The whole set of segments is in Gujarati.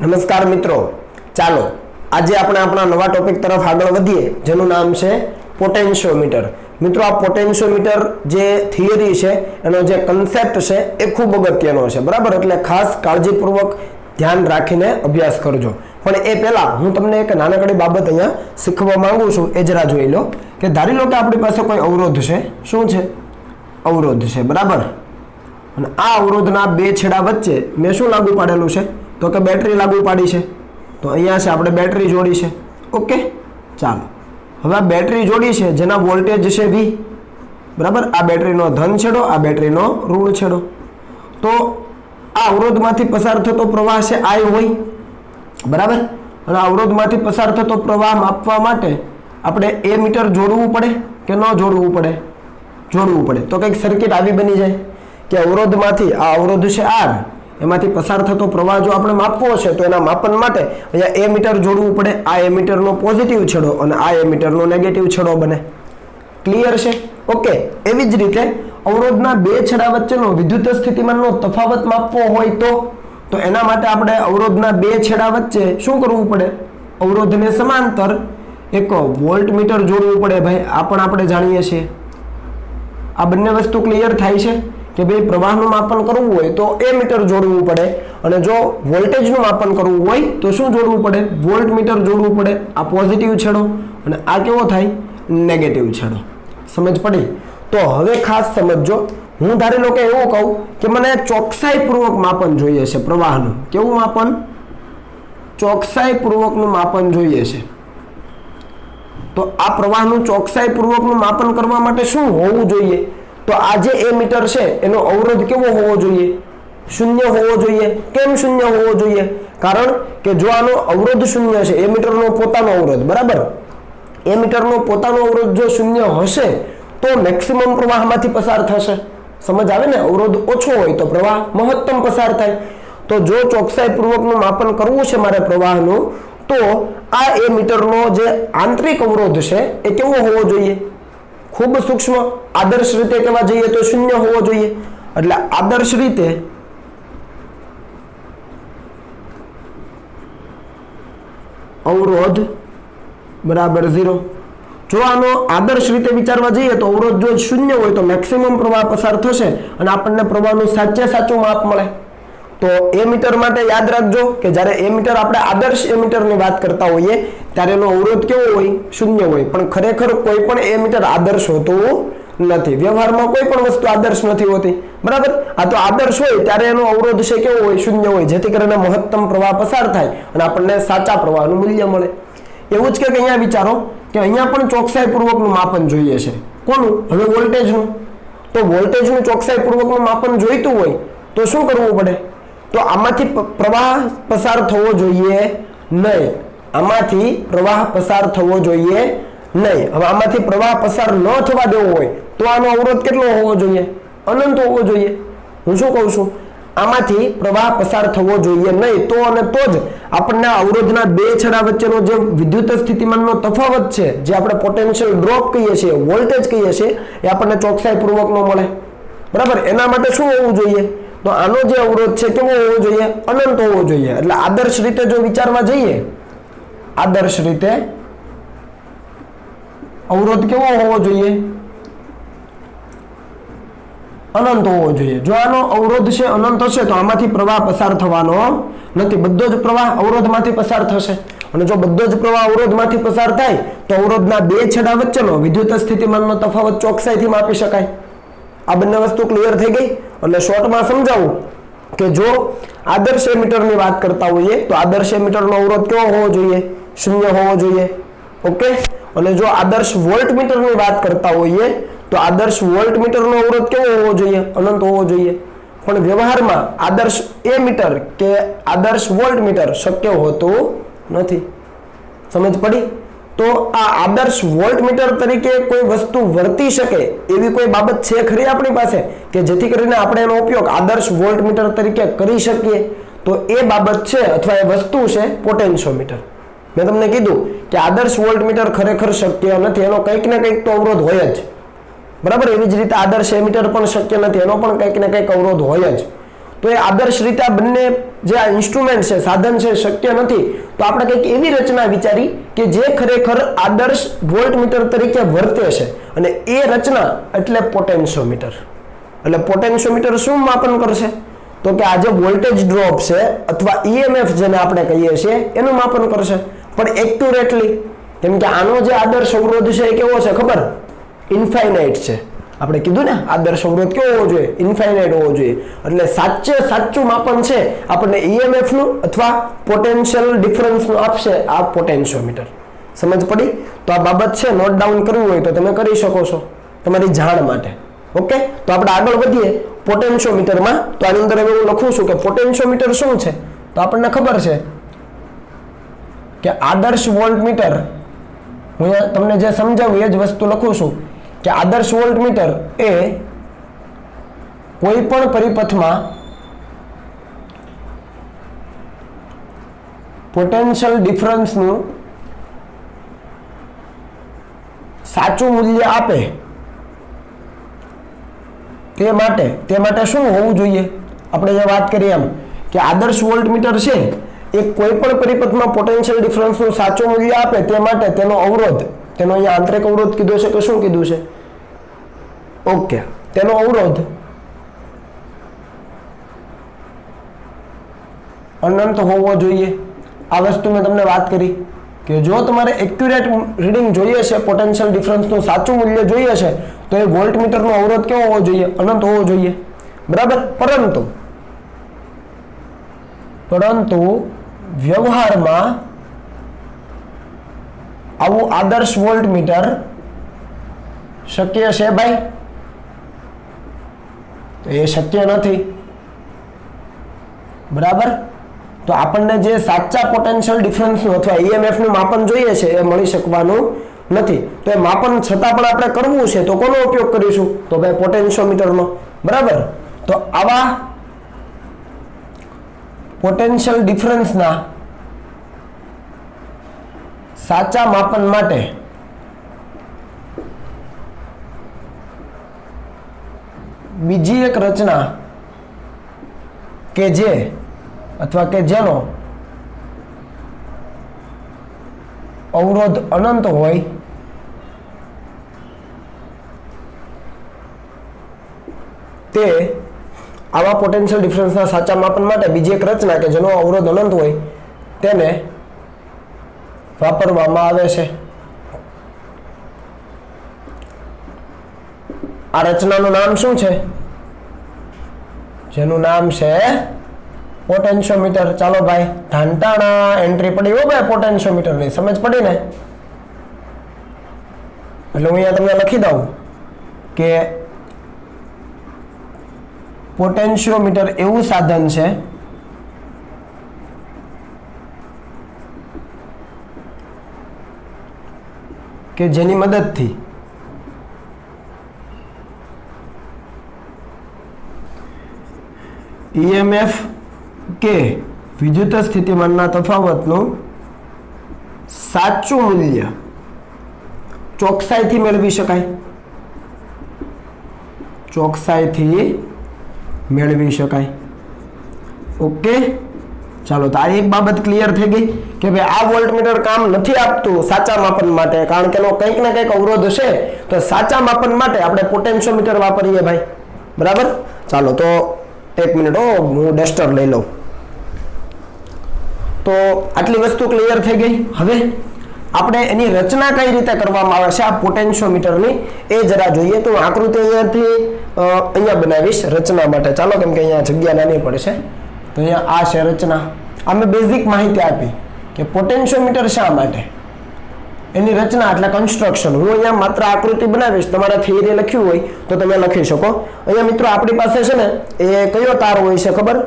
નમસ્કાર મિત્રો, ચાલો આજે આપણે આપણા નવા ટોપિક તરફ આગળ વધીએ જેનું નામ છે પોટેન્શિયોમીટર। મિત્રો આ પોટેન્શિયોમીટર જે થિયરી છે એનો જે કન્સેપ્ટ છે એ ખૂબ અગત્યનો છે, બરાબર। એટલે ખાસ કાળજીપૂર્વક ધ્યાન રાખીને અભ્યાસ કરજો। પણ એ પહેલા હું તમને એક નાનકડી બાબત અહીંયા શીખવા માંગુ છું, એ જરા જોઈ લો કે ધારી લો કે આપણી પાસે કોઈ અવરોધ છે। શું છે? અવરોધ છે, બરાબર। અને આ અવરોધના બે છેડા વચ્ચે મેં શું લાગુ પાડેલું છે? તો કે બેટરી લાગુ પાડી છે। તો અહીંયા છે આપણે બેટરી જોડી છે, ઓકે। ચાલો હવે આ બેટરી જોડી છે જેના વોલ્ટેજ છે V, બરાબર। આ બેટરીનો ધન છેડો, આ બેટરીનો ઋણ છેડો। તો આ અવરોધમાંથી પસાર થતો પ્રવાહ છે I હોય, બરાબર। અને અવરોધમાંથી પસાર થતો પ્રવાહ માપવા માટે આપણે એ મીટર જોડવું પડે કે ન જોડવું પડે? જોડવું પડે। તો કંઈક સર્કિટ આવી બની જાય કે અવરોધમાંથી આ અવરોધ છે R, એમાંથી પસાર થતો પ્રવાહ જો આપણે માપવો છે તો એના માપન માટે અહીંયા એ મીટર જોડવું પડે। આ એ મીટરનો પોઝિટિવ છેડો અને આ એ મીટરનો નેગેટિવ છેડો બને। ક્લિયર છે? ઓકે। એવી જ રીતે અવરોધના બે છેડા વચ્ચેનો વિદ્યુત સ્થિતિમાનનો તફાવત માપવો હોય તો એના માટે આપણે અવરોધના બે છેડા વચ્ચે શું કરવું પડે? અવરોધને સમાંતર એક વોલ્ટમીટર જોડવું પડે ભાઈ। આ પણ આપણે જાણીએ છીએ। આ બંને વસ્તુ ક્લિયર થાય છે કે ભાઈ પ્રવાહનું માપન કરવું હોય તો એ મીટર જોડવું પડે, અને જો વોલ્ટેજનું માપન કરવું હોય તો શું જોડવું પડે? વોલ્ટમીટર જોડવું પડે। આ પોઝિટિવ છેડો અને આ કેવો થાય? નેગેટિવ છેડો। સમજ પડી? તો હવે ખાસ સમજજો, હું ધારી લો કે એવું કહું કે મને ચોકસાઈપૂર્વક માપન જોઈએ છે પ્રવાહનું। કેવું માપન? ચોકસાઈપૂર્વકનું માપન જોઈએ છે। તો આ પ્રવાહનું ચોકસાઈપૂર્વકનું માપન કરવા માટે શું હોવું જોઈએ? તો આ જે એ મીટર છે એનો અવરોધ કેવો હોવો જોઈએ? શૂન્ય હોવો જોઈએ। કેમ શૂન્ય હોવો જોઈએ? કારણ કે જો આનો અવરોધ શૂન્ય છે, એ મીટરનો પોતાનો અવરોધ, બરાબર, એ મીટરનો પોતાનો અવરોધ જો શૂન્ય હશે તો મેક્સિમમ પ્રવાહમાંથી પસાર થશે। સમજ આવે ને? અવરોધ ઓછો હોય તો પ્રવાહ મહત્તમ પસાર થાય। તો જો ચોકસાઈપૂર્વકનું માપન કરવું છે મારે પ્રવાહનું, તો આ એ મીટરનો જે આંતરિક અવરોધ છે એ કેવો હોવો જોઈએ? ખૂબ સૂક્ષ્મ। આદર્શ રીતે કહેવા જઈએ તો શૂન્ય હોવો જોઈએ। એટલે આદર્શ રીતે અવરોધ બરાબર 0। જો આનો આદર્શ રીતે વિચારવા જઈએ તો અવરોધ જો શૂન્ય હોય તો મેક્સિમમ પ્રવાહ પસાર થશે અને આપણને પ્રવાહનું સાચું માપ મળે। તો એ મીટર માટે યાદ રાખજો કે જ્યારે એ મીટર આપણે આદર્શ એ મીટરની વાત કરતા હોઈએ ત્યારે એનો અવરોધ કેવો હોય? શૂન્ય હોય। પણ ખરેખર કોઈ પણ એ મીટર આદર્શ હોતું નથી। વ્યવહારમાં કોઈ પણ વસ્તુ આદર્શ નથી હોતી, બરાબર। આ તો આદર્શ હોય ત્યારે એનો અવરોધ છે કેવો હોય? શૂન્ય હોય, જેથી કરીને મહત્તમ પ્રવાહ પસાર થાય અને આપણને સાચા પ્રવાહનું મૂલ્ય મળે। એવું જ કે અહીંયા વિચારો કે અહીંયા પણ ચોકસાઈપૂર્વકનું માપન જોઈએ છે। કોનું? હવે વોલ્ટેજનું। તો વોલ્ટેજનું ચોકસાઈપૂર્વકનું માપન જોઈતું હોય તો શું કરવું પડે? તો આમાંથી પ્રવાહ પસાર થવો જોઈએ નહીં। આમાંથી પ્રવાહ પસાર થવો જોઈએ નહીં। હવે આમાંથી પ્રવાહ પસાર ન થવા દેવો હોય તો આનો અવરોધ કેટલો હોવો જોઈએ? અનંત હોવો જોઈએ। હું શું કહું છું? આમાંથી પ્રવાહ પસાર થવો જોઈએ નહીં, તો અને તો જ આપણને અવરોધના બે છેડા વચ્ચેનો જે વિદ્યુત સ્થિતિમાનનો તફાવત છે, જે આપણે પોટેન્શિયલ ડ્રોપ કહીએ છીએ, વોલ્ટેજ કહીએ છીએ, એ આપણને ચોકસાઈપૂર્વકનો મળે, બરાબર। એના માટે શું હોવું જોઈએ? તો આનો જે અવરોધ છે કેવો હોવો જોઈએ? અનંત હોવો જોઈએ। એટલે આદર્શ રીતે જો વિચારવા જઈએ, આદર્શ રીતે અવરોધ કેવો હોવો જોઈએ? અનંત હોવો જોઈએ। જો આનો અવરોધ છે અનંત હશે તો આમાંથી પ્રવાહ પસાર થવાનો નથી, બધો જ પ્રવાહ અવરોધમાંથી પસાર થશે। અને જો બધો જ પ્રવાહ અવરોધમાંથી પસાર થાય તો અવરોધના બે છેડા વચ્ચેનો વિદ્યુત સ્થિતિમાનનો તફાવત ચોકસાઈથી માપી શકાય। આ બંને વસ્તુ ક્લિયર થઈ ગઈ। એટલે શોર્ટમાં સમજાવું કે જો આદર્શ એમીટરની વાત કરતા હોઈએ તો આદર્શ એમીટરનો અવરોધ કેવો હોવો જોઈએ? શૂન્ય હોવો જોઈએ, ઓકે। અને જો આદર્શ વોલ્ટમીટરની વાત કરતા હોઈએ તો આદર્શ વોલ્ટમીટરનો અવરોધ કેવો હોવો જોઈએ? અનંત હોવો જોઈએ। પણ વ્યવહારમાં આદર્શ એમીટર કે આદર્શ વોલ્ટમીટર શક્ય હોતું નથી। સમજ પડી? તો આ આદર્શ વોલ્ટમીટર તરીકે કોઈ વસ્તુ વર્તી શકે એવી કોઈ બાબત છે ખરી આપણી પાસે કે જેથી કરીને આપણે એનો ઉપયોગ આદર્શ વોલ્ટમીટર તરીકે કરી શકીએ? તો એ બાબત છે અથવા એ વસ્તુ છે પોટેન્શિયોમીટર। મેં તમને કીધું કે આદર્શ વોલ્ટમીટર ખરેખર શક્ય નથી, એનો કંઈક ને કંઈક તો અવરોધ હોય જ, બરાબર। એવી જ રીતે આદર્શ એમીટર પણ શક્ય નથી, એનો પણ કંઈક ને કંઈક અવરોધ હોય જ। તો એ આદર્શ રીતે આ બંને જે આ ઇન્સ્ટ્રુમેન્ટ છે, સાધન છે, શક્ય નથી, તો આપણે કંઈક એવી રચના વિચારી કે જે ખરેખર આદર્શ વોલ્ટમીટર તરીકે વર્તે છે, અને એ રચના એટલે પોટેન્શિયોમીટર. એટલે પોટેન્શિયોમીટર શું માપન કરશે? તો કે આ જે વોલ્ટેજ ડ્રોપ છે અથવા ઈએમએફ જેને આપણે કહીએ છીએ એનું માપન કરશે, પણ એક્યુરેટલી. કેમ કે આનો જે આદર્શ અવરોધ છે એ કેવો છે ખબર? ઇન્ફાઇનાઇટ છે. આપણે કીધું ને આદર્શ અવરોધ કેવો હોવો જોઈએ? ઇન્ફાઇનાઇટ હોવો જોઈએ. એટલે સાચું માપન છે આપણને ઈએમએફ નું અથવા પોટેન્શિયલ ડિફરન્સ નું આપશે આ પોટેન્શિયોમીટર. સમજ પડી? તો આ બાબત છે નોટ ડાઉન કરવું હોય તો તમે કરી શકો છો તમારી જાણ માટે. ઓકે, તો આપણે આગળ વધીએ પોટેન્શિયોમીટરમાં. તો આની અંદર હવે હું લખું છું કે પોટેન્શિયોમીટર શું છે. તો આપણને ખબર છે કે આદર્શ વોલ્ટમીટર, હું તમને જે સમજાવું એ જ વસ્તુ લખું છું કે આદર્શ વોલ્ટમીટર એ કોઈ પણ પરિપથમાં પોટેન્શિયલ ડિફરન્સનું સાચું મૂલ્ય આપે તે માટે શું હોવું જોઈએ? આપણે જે વાત કરીએ એમ કે આદર્શ વોલ્ટમીટર છે એ કોઈ પણ પરિપથમાં પોટેન્શિયલ ડિફરન્સનું સાચું મૂલ્ય આપે તે માટે તેનો અવરોધ, તેનો અહીંયા આંતરિક અવરોધ કીધો છે કે શું કીધું છે? ઓકે, તેનો અવરોધ અનંત હોવો જોઈએ. આ વસ્તુ મેં તમને વાત કરી કે જો તમારે એક્યુરેટ રીડિંગ જોઈએ છે, પોટેન્શિયલ ડિફરન્સનું સાચું મૂલ્ય જોઈએ છે, તો એ વોલ્ટમીટરનો અવરોધ કેવો હોવો જોઈએ? અનંત હોવો જોઈએ. બરાબર? પરંતુ વ્યવહારમાં આવું આદર્શ વોલ્ટમીટર શક્ય છે ભાઈ? તો એ શક્ય નથી. બરાબર? તો આપણને જે સાચા પોટેન્શિયલ ડિફરન્સનું અથવા ઈએમએફ નું માપન જોઈએ છે એ મળી શકવાનું નથી. તો એ માપન છતાં પણ આપણે કરવું છે તો કોનો ઉપયોગ કરીશું? તો ભાઈ પોટેન્શિયોમીટરનો. બરાબર? તો આવા પોટેન્શિયલ ડિફરન્સના સાચા માપન માટે બીજી એક રચના કે જે અથવા કે જેનો અવરોધ અનંત હોય તે આવા પોટેન્શિયલ ડિફરન્સના સાચા માપન માટે બીજી એક રચના કે જેનો અવરોધ અનંત હોય તેને વાપરવામાં આવે છે. આ રચનાનું નામ શું છે? જેનું નામ છે પોટેન્શિયોમીટર. ચાલો ભાઈ, ઢાંટાણા એન્ટ્રી પડી હો ભાઈ પોટેન્શિયોમીટરની. સમજ પડી ને? એટલે હું અહીંયા તમને લખી દઉં કે પોટેન્શિયોમીટર એવું સાધન છે કે જેની મદદથી ઈએમએફ કે વિદ્યુત સ્થિતિમાનના તફાવતનું સાચું મૂલ્ય ચોકસાઈથી મેળવી શકાય. ઓકે, ચાલો. તો આ એક બાબત ક્લિયર થઈ ગઈ કે ભાઈ આ વોલ્ટમીટર કામ નથી આપતું સાચા માપન માટે, કારણ કે એનો કંઈક ને કંઈક અવરોધ હશે. તો સાચા માપન માટે આપણે પોટેન્શિયોમીટર વાપરીએ ભાઈ. બરાબર? ચાલો, તો એક મિનિટ, હું ડસ્ટર લઈ લઉં. તો આટલી વસ્તુ ક્લિયર થઈ ગઈ. હવે આપણે એની રચના કઈ રીતે કરવામાં આવે છે આ પોટેન્શિયોમીટરની એ જરા જોઈએ. તો આકૃતિ અહીંયા બનાવીશ રચના માટે. ચાલો, કેમ કે અહીંયા જગ્યા નાની પડશે. તો અહીંયા આ છે રચના. આ મેં બેઝિક માહિતી આપી કે પોટેન્શિયોમીટર શા માટે, એની રચના એટલે કન્સ્ટ્રક્શન. હું અહીંયા માત્ર આકૃતિ બનાવીશ, તમારા થિયરી લખ્યું હોય તો તમે લખી શકો. અહીંયા મિત્રો આપણી પાસે છે ને એ કયો તાર હોય છે ખબર?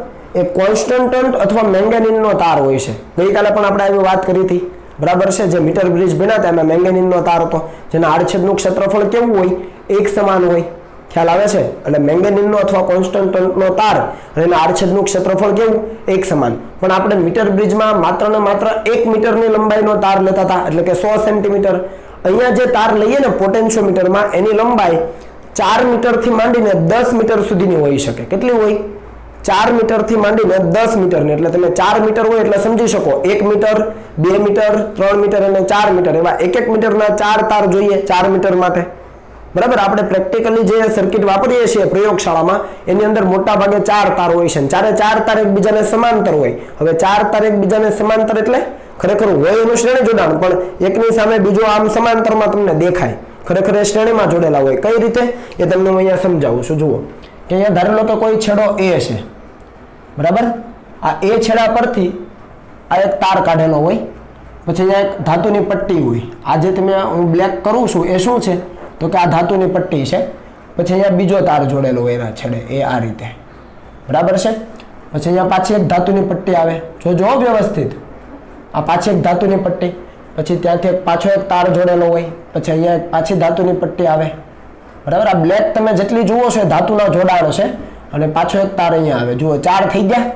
એ કોન્સ્ટન્ટ અથવા મેંગેનીનનો તાર હોય છે. ગઈકાલે પણ આપણે આવી વાત કરી હતી. બરાબર છે? જે મીટર બ્રિજ બન્યા હતા એમાં મેંગેનીનનો તાર હતો, જેના આડછેદનું ક્ષેત્રફળ કેવું હોય? એક સમાન હોય. ખ્યાલ આવે છે? એટલે મેંગેનીનનો અથવા કોન્સ્ટન્ટનો તાર અને એના આડછેદનું ક્ષેત્રફળ કેવું? એક સમાન. પણ આપણે મીટર બ્રિજમાં માત્ર ને માત્ર 1 મીટરની લંબાઈનો તાર લેતા હતા, એટલે કે 100 સેન્ટીમીટર. અહીંયા જે તાર લઈએ ને પોટેન્શિયોમીટરમાં, એની લંબાઈ 4 મીટરથી માંડીને 10 મીટર સુધીની હોઈ શકે. કેટલી હોય? 4 મીટરથી માંડીને 10 મીટરની, એટલે તમે 4 મીટર હોય એટલે સમજી શકો 1 મીટર, 2 મીટર, 3 મીટર અને 4 મીટર, એવા 1 મીટરના 4 તાર જોઈએ 4 મીટર માટે, બરાબર. આપણે પ્રેક્ટિકલી જે સર્કિટ વાપરીએ છીએ પ્રયોગશાળામાં એની અંદર મોટા ભાગે 4 તાર હોય છે, ચારે 4 તાર એકબીજાને સમાંતર હોય. હવે 4 તાર એકબીજાને સમાંતર એટલે ખરેખર હોય એનું શ્રેણી જોડાણ, પણ એકની સામે બીજો આમ સમાંતરમાં તમને દેખાય, ખરેખર એ શ્રેણીમાં જોડેલા હોય. કઈ રીતે એ તમને હું અહીંયા સમજાવું છું. જુઓ કે અહીંયા ધારી લો કે કોઈ છેડો A છે, બરાબર. આ A છેડા પરથી આ એક તાર કાઢેલો હોય, પછી અહીંયા એક ધાતુની પટ્ટી હોય. આ જે તમે હું બ્લેક કરું છું એ શું છે તો કે આ ધાતુની પટ્ટી છે. પછી અહીંયા બીજો તાર જોડેલો હોય એના છેડે, એ આ રીતે, બરાબર છે. પછી અહીંયા પાછી એક ધાતુની પટ્ટી આવે, જોજો વ્યવસ્થિત, આ પાછી એક ધાતુની પટ્ટી, પછી ત્યાંથી પાછો એક તાર જોડેલો હોય, પછી અહીંયા પાછી ધાતુની પટ્ટી આવે, બરાબર. આ બ્લેક તમે જેટલી જુઓ છો એ ધાતુના જોડાણ છે, અને પાછો એક તાર અહીંયા આવે. જુઓ 4 થઈ ગયા,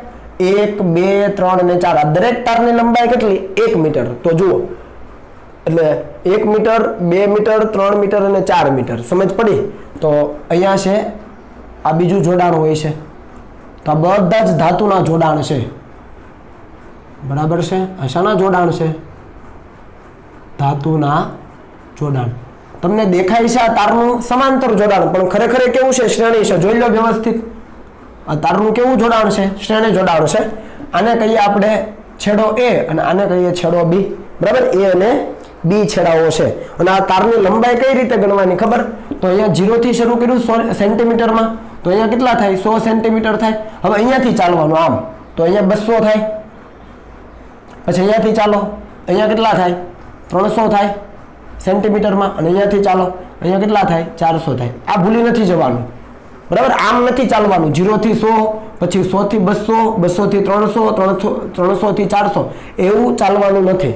1 2 3 અને 4. આ દરેક તારની લંબાઈ કેટલી? 1 મીટર. તો જુઓ એટલે 1 મીટર, 2 મીટર, 3 મીટર અને 4 મીટર. સમજ પડી? તો અહીંયા છે આ બીજું જોડાણ હોય છે, તો આ બધા જ ધાતુના જોડાણ છે, બરાબર છે. આ શાના જોડાણ છે? ધાતુના જોડાણ. તમને દેખાય છે આ તારનું સમાંતર જોડાણ, પણ ખરેખર કેવું છે? શ્રેણી છે. જોઈ લો વ્યવસ્થિત, આ તારનું કેવું જોડાણ છે? શ્રેણી જોડાણ છે. આને કહીએ આપણે છેડો A અને આને કહીએ છેડો B, બરાબર. A અને B છેડાઓ છે. અને આ તારની લંબાઈ કઈ રીતે ગણવાની ખબર? તો અહીંયા 0 થી શરૂ કર્યું 100 સેન્ટીમીટરમાં, તો અહીંયા કેટલા થાય? 100 સેન્ટીમીટર થાય. હવે અહીંયાથી ચાલવાનું આમ, તો અહીંયા 200 થાય. પછી અહીંયાથી ચાલો, અહીંયા કેટલા થાય? 300 થાય સેન્ટીમીટરમાં. અને અહીંયાથી ચાલો, અહીંયા કેટલા થાય? 400 થાય. આ ભૂલી નથી જવાનું, બરાબર. આમ નથી ચાલવાનું 0 થી 100, પછી 100 થી 200, 200 થી 300, 300 થી 400, એવું ચાલવાનું નથી.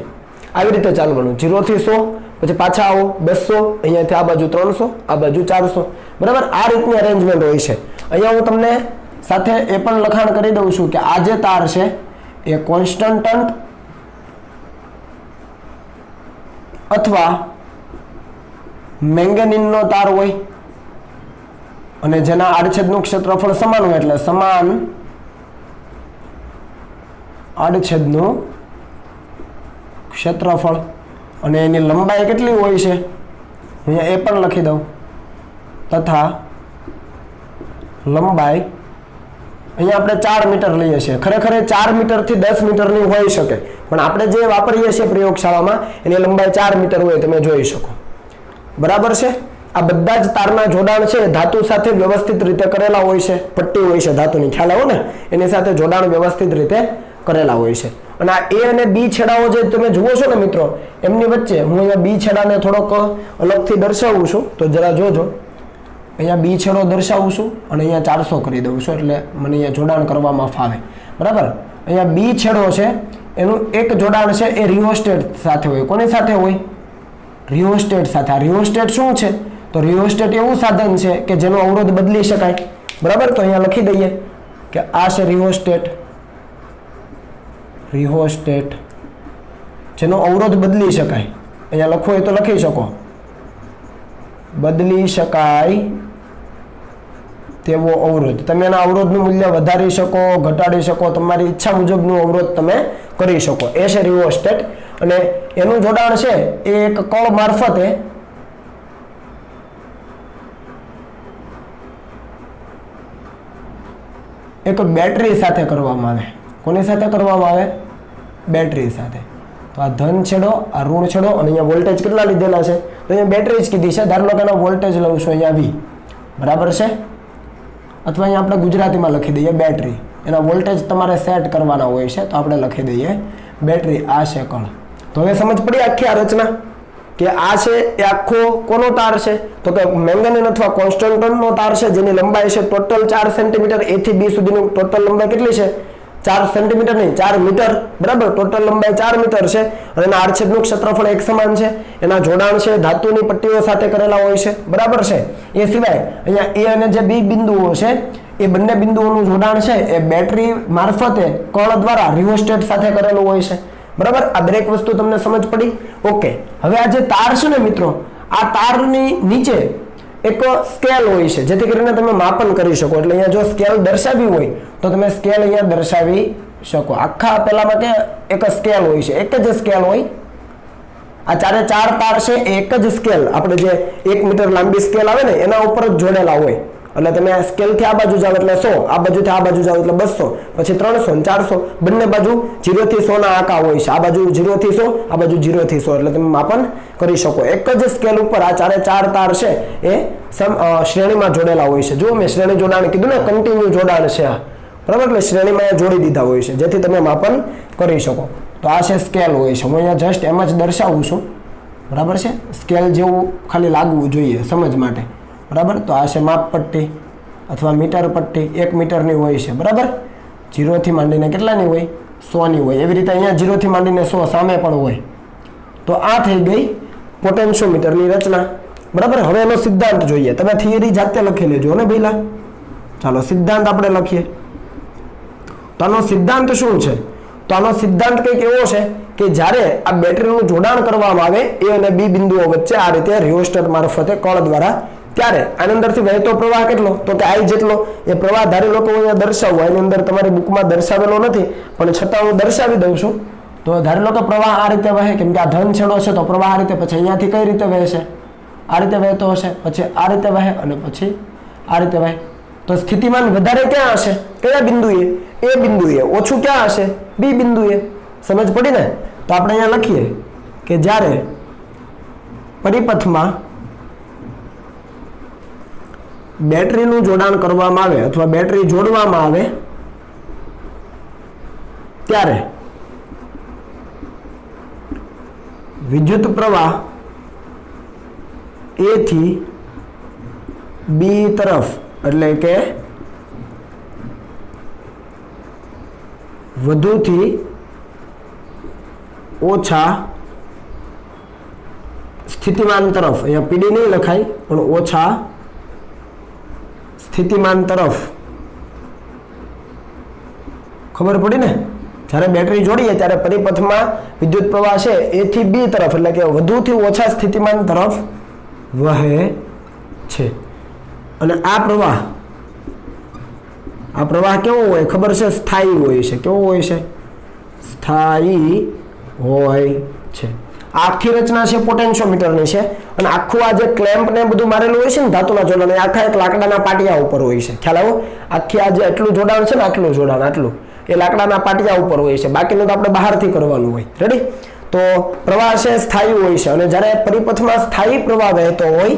આવી રીતે ચાલવાનું 0 થી 100, પછી પાછા આવો 200, અહીંયાથી આ બાજુ 300, આ બાજુ 400, બરાબર. આ રીતની અરેન્જમેન્ટ હોય છે. અહીંયા હું તમને સાથે એ પણ લખાણ કરી દઉં છું કે આ જે તાર છે એ કોન્સ્ટન્ટ અથવા મેંગેનીનનો તાર હોય, અને જેના આડછેદનું ક્ષેત્રફળ સમાન હોય, એટલે સમાન આડછેદનું ક્ષેત્રફળ, અને એની લંબાઈ કેટલી હોય છે અહીંયા એ પણ લખી દઉં, તથા લંબાઈ અહીંયા આપણે 4 મીટર લઈએ છીએ. ખરેખર 4 મીટરથી 10 મીટરની હોઈ શકે, પણ આપણે જે વાપરીએ છીએ પ્રયોગશાળામાં એની લંબાઈ 4 મીટર હોય, તમે જોઈ શકો, બરાબર છે. આ બધા જ તારના જોડાણ છે ધાતુ સાથે વ્યવસ્થિત રીતે કરેલા હોય છે. પટ્ટી હોય છે ધાતુની, ખ્યાલ આવ્યો ને? એની સાથે જોડાણ વ્યવસ્થિત રીતે કરેલા હોય છે. અને આ A અને B છેડાઓ જે તમે જુઓ છો ને મિત્રો, એમની વચ્ચે હું અહીંયા B છેડાને થોડોક અલગથી દર્શાવું છું, તો જરા જોજો. અહીંયા B છેડો દર્શાવું છું અને અહીંયા 400 કરી દઉં છું, એટલે મને અહીંયા જોડાણ કરવામાં ફાવે, બરાબર. અહીંયા B છેડો છે એનું એક જોડાણ છે એ રિયોસ્ટેટ સાથે હોય. કોની સાથે હોય? રિયોસ્ટેટ સાથે. આ રિયોસ્ટેટ શું છે? તો રિયોસ્ટેટ એવું સાધન છે કે જેનો અવરોધ બદલી શકાય, બરાબર. તો અહીંયા લખી દઈએ કે આ છે રિયોસ્ટેટ. રિયોસ્ટેટ જેનો અવરોધ બદલી શકાય. અહીંયા લખવું હોય તો લખી શકો, બદલી શકાય તેવો અવરોધ. તમે એના અવરોધનું મૂલ્ય વધારી શકો, ઘટાડી શકો, તમારી ઈચ્છા મુજબનું અવરોધ તમે કરી શકો. એ છે રિયોસ્ટેટ. અને એનું જોડાણ છે એ એક કળ મારફતે એક બેટરી સાથે કરવામાં આવે. કોની સાથે કરવામાં આવે? બેટરી સાથે. તો આ ધન છેડો, આ ઋણ છેડો, અને અહીંયા વોલ્ટેજ કેટલા લીધેલા છે? તો અહીંયા બેટરી જ કીધી છે. ધારો કે એનો વોલ્ટેજ લઉં છું અહીંયા V, બરાબર છે. અથવા અહીંયા આપણે ગુજરાતીમાં લખી દઈએ બેટરી. એના વોલ્ટેજ તમારે સેટ કરવાના હોય છે, તો આપણે લખી દઈએ બેટરી. આ છે કળ. તો હવે સમજ પડી આખી આ રચના કે આ છે એ આખો કોનો તાર છે? તો કે મેંગેનીન અથવા કોન્સ્ટન્ટનો તાર છે, જેની લંબાઈ છે ટોટલ 4 સેન્ટીમીટર. A થી B સુધીની ટોટલ લંબાઈ કેટલી છે? 4 સેન્ટીમીટર નહીં, 4 મીટર, બરાબર. ટોટલ લંબાઈ 4 મીટર છે. અને એના આડછેદનું ક્ષેત્રફળ એક સમાન છે. એના જોડાણ છે ધાતુની પટ્ટીઓ સાથે કરેલા હોય છે, બરાબર છે. એ સિવાય અહીંયા A અને જે B બિંદુઓ છે એ બંને બિંદુઓનું જોડાણ છે એ બેટરી મારફતે કળ દ્વારા રિયોસ્ટેટ સાથે કરેલું હોય છે, બરાબર. આ દરેક વસ્તુ તમને સમજ પડી? ઓકે. હવે આ જે તાર છે ને મિત્રો, આ તારની નીચે એક સ્કેલ હોય છે જેથી કરીને તમે માપન કરી શકો. એટલે અહીંયા જો સ્કેલ દર્શાવી હોય તો તમે સ્કેલ અહીંયા દર્શાવી શકો. આખા પેલામાં કે એક સ્કેલ હોય છે, એક જ સ્કેલ હોય. આ ચારે ચાર તાર છે એક જ સ્કેલ, આપણે જે 1 મીટર લાંબી સ્કેલ આવે ને એના ઉપર જ જોડેલા હોય. એટલે તમે આ સ્કેલ થી આ બાજુ જાવ એટલે 100, આ બાજુથી આ બાજુ જાવ એટલે 200, પછી 300 ને 400, બંને બાજુ 0 થી 100 ના આંકા હોય છે. આ બાજુ 0 થી 100, આ બાજુ 0 થી 100, એટલે તમે માપન કરી શકો. એક જ સ્કેલ ઉપર આ ચારે ચાર તાર છે એ શ્રેણીમાં જોડેલા હોય છે. જો મેં શ્રેણી જોડાણ કીધું ને, કન્ટિન્યુ જોડાણ છે આ, બરાબર? એટલે શ્રેણીમાં જોડી દીધા હોય છે જેથી તમે માપન કરી શકો. તો આ છે સ્કેલ હોય છે. હું અહીંયા જસ્ટ એમ જ દર્શાવું છું, બરાબર છે? સ્કેલ જેવું ખાલી લાગવું જોઈએ સમજ માટે, બરાબર? તો આ છે માપ પટ્ટી અથવા મીટર પટ્ટી, 1 મીટરની હોય છે, બરાબર? 0 થી માંડીને કેટલાની હોય? 100 ની હોય. એવી રીતે અહીંયા 0 થી માંડીને 100 સામે પણ હોય. તો આ થઈ ગઈ પોટેન્શિયોમીટરની રચના, બરાબર? હવે એનો સિદ્ધાંત જોઈએ. તમે થિયરી જાતે લખી લેજો ને પહેલા. ચાલો સિદ્ધાંત આપણે લખીએ. તો આનો સિદ્ધાંત શું છે? તો આનો સિદ્ધાંત કંઈક એવો છે કે જ્યારે આ બેટરીનું જોડાણ કરવામાં આવે A અને B બિંદુઓ વચ્ચે આ રીતે રિયોસ્ટેટ મારફતે કળ દ્વારા, ત્યારે આની અંદરથી વહેતો પ્રવાહ કેટલો? તો કે I જેટલો. એ પ્રવાહ ધારી લો કે હું અહીંયા દર્શાવું, એની અંદર તમારી બુકમાં દર્શાવેલો નથી પણ છતાં હું દર્શાવી દઉં છું. તો ધારી લો કે પ્રવાહ આ રીતે વહે, કેમ કે આ ધન છેડો છે તો પ્રવાહ આ રીતે, પછી અહીંયાથી કઈ રીતે વહેશે? આ રીતે વહેતો હશે, પછી આ રીતે વહે અને પછી આ રીતે વહે. તો સ્થિતિમાન વધારે ક્યાં હશે? કયા બિંદુએ? A બિંદુએ. ઓછું ક્યાં હશે? B બિંદુએ. સમજ પડી ને? તો આપણે અહીંયા લખીએ કે જ્યારે પરિપથમાં બેટરીનું જોડાણ કરવામાં આવે અથવા બેટરી જોડવામાં આવે ત્યારે વિદ્યુત પ્રવાહ A થી B તરફ, એટલે કે વધુથી ઓછા સ્થિતિમાન તરફ, અહીંયા PD નહીં લખાય પણ ઓછા સ્થિતિમાન તરફ, ખબર પડી ને? જ્યારે બેટરી જોડીએ ત્યારે પરિપથમાં વિદ્યુત પ્રવાહ છે A થી B તરફ, એટલે કે વધુથી ઓછા સ્થિતિમાન તરફ વહે છે. અને આ પ્રવાહ કેવો હોય ખબર છે? સ્થાયી હોય છે. કેવો હોય છે? સ્થાયી હોય છે. આખી રચના છે પોટેન્શિયોમીટરની છે. અને આખું આ જે ક્લેમ્પ ને બધું મારેલું હોય છે ને ધાતુના જોડાણ, એ આખા એક લાકડાના પાટિયા ઉપર હોય છે. ખ્યાલ આવ્યો? આખી આ જે એટલું જોડાણ છે ને, આટલું જોડાણ, આટલું એ લાકડાના પાટિયા ઉપર હોય છે. બાકીનું તો આપણે બહારથી કરવાનું હોય. રેડી? તો પ્રવાહ છે સ્થાયી હોય છે. અને જ્યારે પરિપથમાં સ્થાયી પ્રવાહ વહેતો હોય,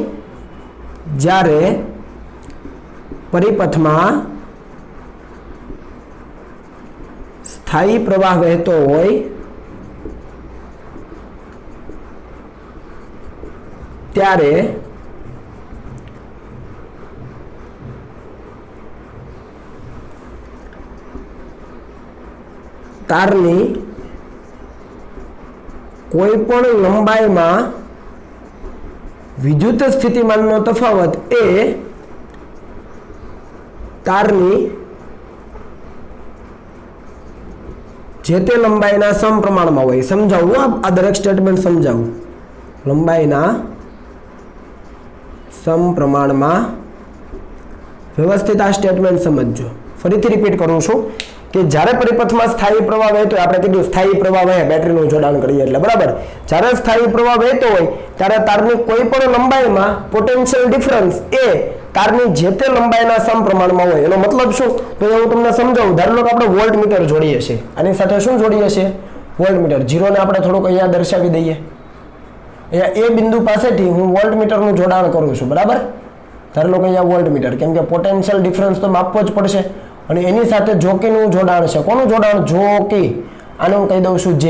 જ્યારે પરિપથમાં સ્થાયી પ્રવાહ વહેતો હોય ત્યારે તારની કોઈ પણ લંબાઈમાં વિદ્યુત સ્થિતિમાનનો તફાવત એ તારની જે તે લંબાઈના સમપ્રમાણમાં હોય. સમજાવું આ દરેક સ્ટેટમેન્ટ સમજાવું. લંબાઈના સમપ્રમાણમાં. વ્યવસ્થિત આ સ્ટેટમેન્ટ સમજજો. ફરીથી રિપીટ કરું છું કે જ્યારે પરિપથમાં સ્થાયી પ્રવાહ વહેતો હોય, આપણે કીધું સ્થાયી પ્રવાહ વહે બેટરીનું જોડાણ કરીએ એટલે, બરાબર? જ્યારે સ્થાયી પ્રવાહ વહેતો હોય ત્યારે તારની કોઈ પણ લંબાઈમાં પોટેન્શિયલ ડિફરન્સ એ તારની જે તે લંબાઈના સમપ્રમાણમાં હોય. એનો મતલબ શું? તો હું તમને સમજાવું. ધારો કે આપણે વોલ્ટમીટર જોડીએ છીએ, આની સાથે શું જોડીએ છીએ? વોલ્ટમીટર. 0 ને આપણે થોડુંક અહીંયા દર્શાવી દઈએ. અહીંયા A બિંદુ પાસેથી હું વોલ્ટમીટરનું જોડાણ કરું છું, બરાબર? ધારો કે અહીંયા વોલ્ટમીટર, કેમ કે પોટેન્શિયલ ડિફરન્સ તો માપવો જ પડશે. અને એની સાથે જોકીનું જોડાણ છે. કોનું જોડાણ? જોકી. આને હું કહી દઉં છું J.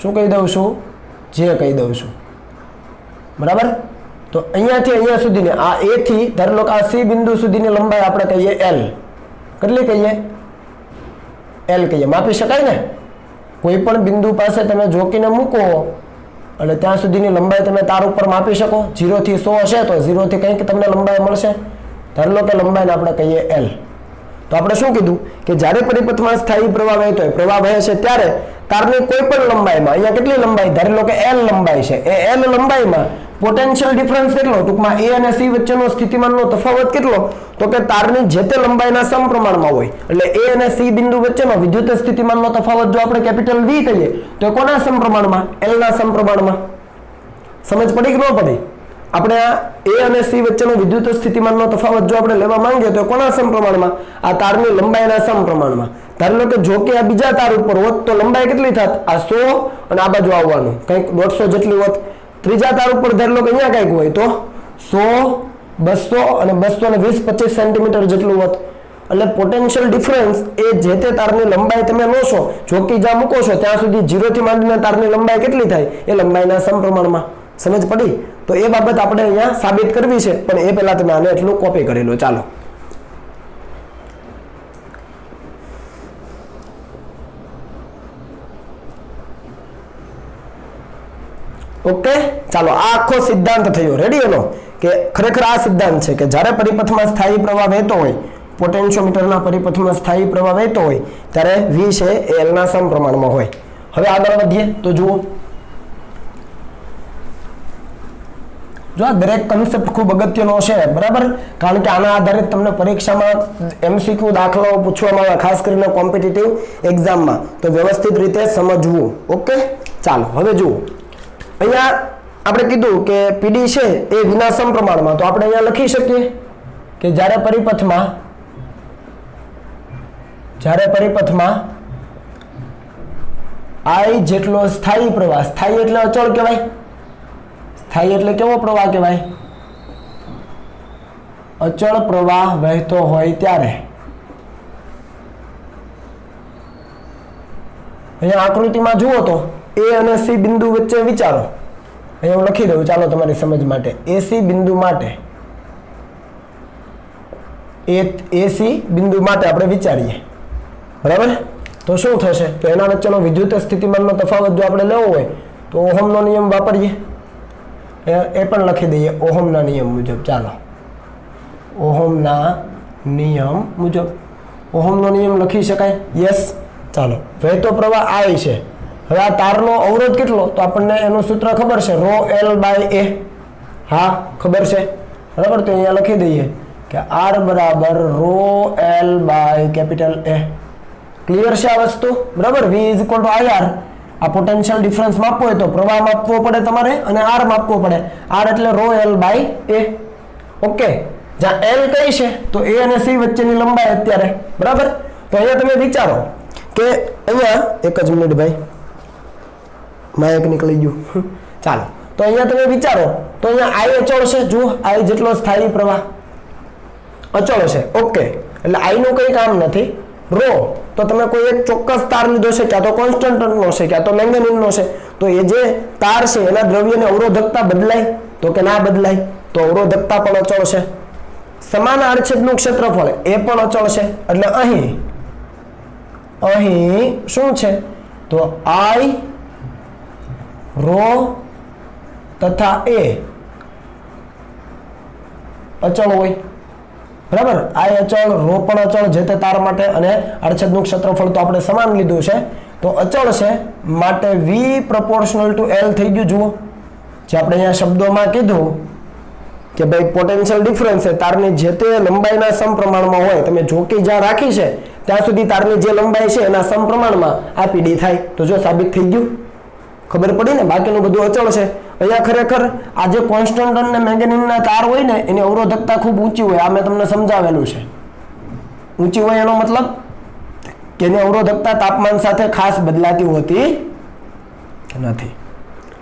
શું કહી દઉં છું? J કહી દઉં છું, બરાબર? તો અહીંયાથી અહીંયા સુધીની આ A થી ધારો કે આ C બિંદુ સુધીની લંબાઈ આપણે કહીએ L. કેટલી કહીએ? L કહીએ. માપી શકાય ને? કોઈ પણ બિંદુ પાસે તમે જોકીને મૂકો અને ત્યાં સુધીની લંબાઈ તમે તાર ઉપર માપી શકો. 0 થી 100 હશે તો 0 થી કંઈક તમને લંબાઈ મળશે. ધારો લો કે લંબાઈને આપણે કહીએ L. તો આપણે શું કીધું કે જ્યારે પરિપથમાં સ્થાયી પ્રવાહ વહેતો હોય, પ્રવાહ વહે છે ત્યારે તારની કોઈ પણ લંબાઈમાં, અહીંયા કેટલી લંબાઈ? ધારી લો કે L લંબાઈ છે. એ L લંબાઈમાં પોટેન્શિયલ ડિફરન્સ કેટલો, ટૂંકમાં એ અને સી વચ્ચેનો સ્થિતિમાનનો તફાવત કેટલો, તો કે તારની જે તે લંબાઈના સમપ્રમાણમાં હોય. એટલે એ અને સી બિંદુ વચ્ચેનો વિદ્યુત સ્થિતિમાનનો તફાવત જો આપણે કેપિટલ વી કહીએ તો કોના સમપ્રમાણમાં, એલ ના સમપ્રમાણમાં. સમજ પડી કે ન પડી? આપણે આ એ અને સી વચ્ચેનો વિદ્યુત સ્થિતિમાનનો તફાવત જો આપણે લેવા માંગીએ તો કોના સમપ્રમાણમાં, આ તારની લંબાઈના સમપ્રમાણમાં. ધારી લો કે જો કે આ બીજા તાર ઉપર હોત તો લંબાઈ કેટલી થાત, આ 100 અને આ બાજુ આવવાનું કંઈક 150 જેટલી હોત. ત્રીજા તાર ઉપર ધારી લો કે અહીંયા કંઈક હોય તો 100, 200 અને 220, 25 સેન્ટીમીટર જેટલું હોત. એટલે પોટેન્શિયલ ડિફરન્સ એ જે તે તારની લંબાઈ તમે લો છો, જોકી જ્યાં મૂકો છો ત્યાં સુધી 0 થી માંડીને તારની લંબાઈ કેટલી થાય, એ લંબાઈના સમપ્રમાણમાં. સમજ પડી? તો એ બાબત આપણે અહીંયા સાબિત કરવી છે, પણ એ પહેલા તમે આને એટલું કોપી કરી લો. ચાલો, ઓકે. ચાલો, આ આખો સિદ્ધાંત થયો રેડી એનો, કે ખરેખર આ સિદ્ધાંત છે કે જ્યારે પરિપથમાં સ્થાયી પ્રવાહ વહેતો હોય, પોટેન્શિયોમીટરના પરિપથમાં સ્થાયી પ્રવાહ વહેતો હોય ત્યારે V છે એ L ના સમપ્રમાણમાં હોય. હવે આગળ વધીએ તો જુઓ, જો આ દરેક કન્સેપ્ટ ખૂબ અગત્યનો છે, બરાબર, કારણ કે આના આધારે તમને પરીક્ષામાં MCQ દાખલાઓ પૂછવામાં આવે, ખાસ કરીને કોમ્પિટિટિવ એક્ઝામમાં, તો વ્યવસ્થિત રીતે સમજવું. ઓકે, ચાલો હવે જુઓ, અહીંયા આપણે કીધું કે PD છે એ વિના સમપ્રમાણમાં, તો આપણે અહીંયા લખી શકીએ કે જ્યારે પરિપથમાં I જેટલો સ્થાયી પ્રવાહ, સ્થાયી એટલે અચળ કહેવાય, સ્થાયી એટલે કેવો પ્રવાહ કહેવાય, અચળ પ્રવાહ વહેતો હોય ત્યારે. અહીંયા આકૃતિમાં જુઓ તો A અને C બિંદુ વચ્ચે વિચારો. અહીંયા હું લખી દઉં, ચાલો તમારી સમજ માટે. AC બિંદુ માટે, AC બિંદુ માટે આપણે વિચારીએ, બરાબર. તો શું થશે, તો એના વચ્ચેનો વિદ્યુત સ્થિતિમાનનો તફાવત જો આપણે લેવો હોય તો ઓહમનો નિયમ વાપરીએ, એ પણ લખી દઈએ ઓહમના નિયમ મુજબ. ચાલો, ઓહમના નિયમ મુજબ, ઓહમનો નિયમ લખી શકાય, યસ. ચાલો, વહેતો પ્રવાહ I છે. હવે આ તારનો અવરોધ કેટલો, તો આપણને એનું સૂત્ર ખબર છે, ρL/A. હા, ખબર છે, બરાબર. તો અહીંયા લખી દઈએ કે R બરાબર ρL/A. ક્લિયર છે આ વસ્તુ, બરાબર. V = IR. આ પોટેન્શિયલ ડિફરન્સ માપવો હોય તો પ્રવાહ માપવો પડે તમારે અને R માપવો પડે. R એટલે ρL/A. ઓકે, જ્યાં L કઈ છે તો A અને C વચ્ચેની લંબાઈ અત્યારે, બરાબર. તો અહીંયા તમે વિચારો કે અહીંયા એક જ મિનિટ ભાઈ, માઇક નીકળી ગયું. ચાલો, તો અહીંયા તમે વિચારો તો અહીંયા I અચળ છે, જુઓ I જેટલો સ્થાયી પ્રવાહ અચળ છે. ઓકે, એટલે I નું કઈ કામ નથી. રો તો તમે કોઈ એક ચોક્કસ તાર લીધો છે, ક્યાં તો કોન્સ્ટન્ટનો છે, ક્યાં તો મેંગેનીઝનો છે, તો એ જે તાર છે એના દ્રવ્યની અવરોધકતા બદલાય તો કે ના બદલાય, તો અવરોધકતા પણ અચળ છે. સમાન આડછેદનું ક્ષેત્રફળ એ પણ અચળ છે. એટલે અહીં શું છે, તો I રો તથા A અચળ હોય, બરાબર. I અચળ, રો પણ અચળ જે તે તાર માટે, અને આડછેદનું ક્ષેત્રફળ તો આપણે સમાન લીધું છે, તો અચળ છે, માટે V proportional to L થઈ ગયું. જુઓ, જે આપણે અહીંયા શબ્દોમાં કીધું કે ભાઈ પોટેન્શિયલ ડિફરન્સ છે તારની જે તે લંબાઈના સમપ્રમાણમાં હોય, તમે જોકી જ્યાં રાખી છે ત્યાં સુધી તારની જે લંબાઈ છે એના સમપ્રમાણમાં આ PD થાય. તો જો સાબિત થઈ ગયું, ખબર પડી ને, બાકીનું બધું અચળ છે. અહીંયા ખરેખર આ જે કોન્સ્ટન્ટ અને મેંગેનીઝના તાર હોય ને એની અવરોધકતા ખૂબ ઊંચી હોય, આ મેં તમને સમજાવેલું છે. ઊંચી હોય એનો મતલબ કે એની અવરોધકતા તાપમાન સાથે ખાસ બદલાતી હોતી નથી.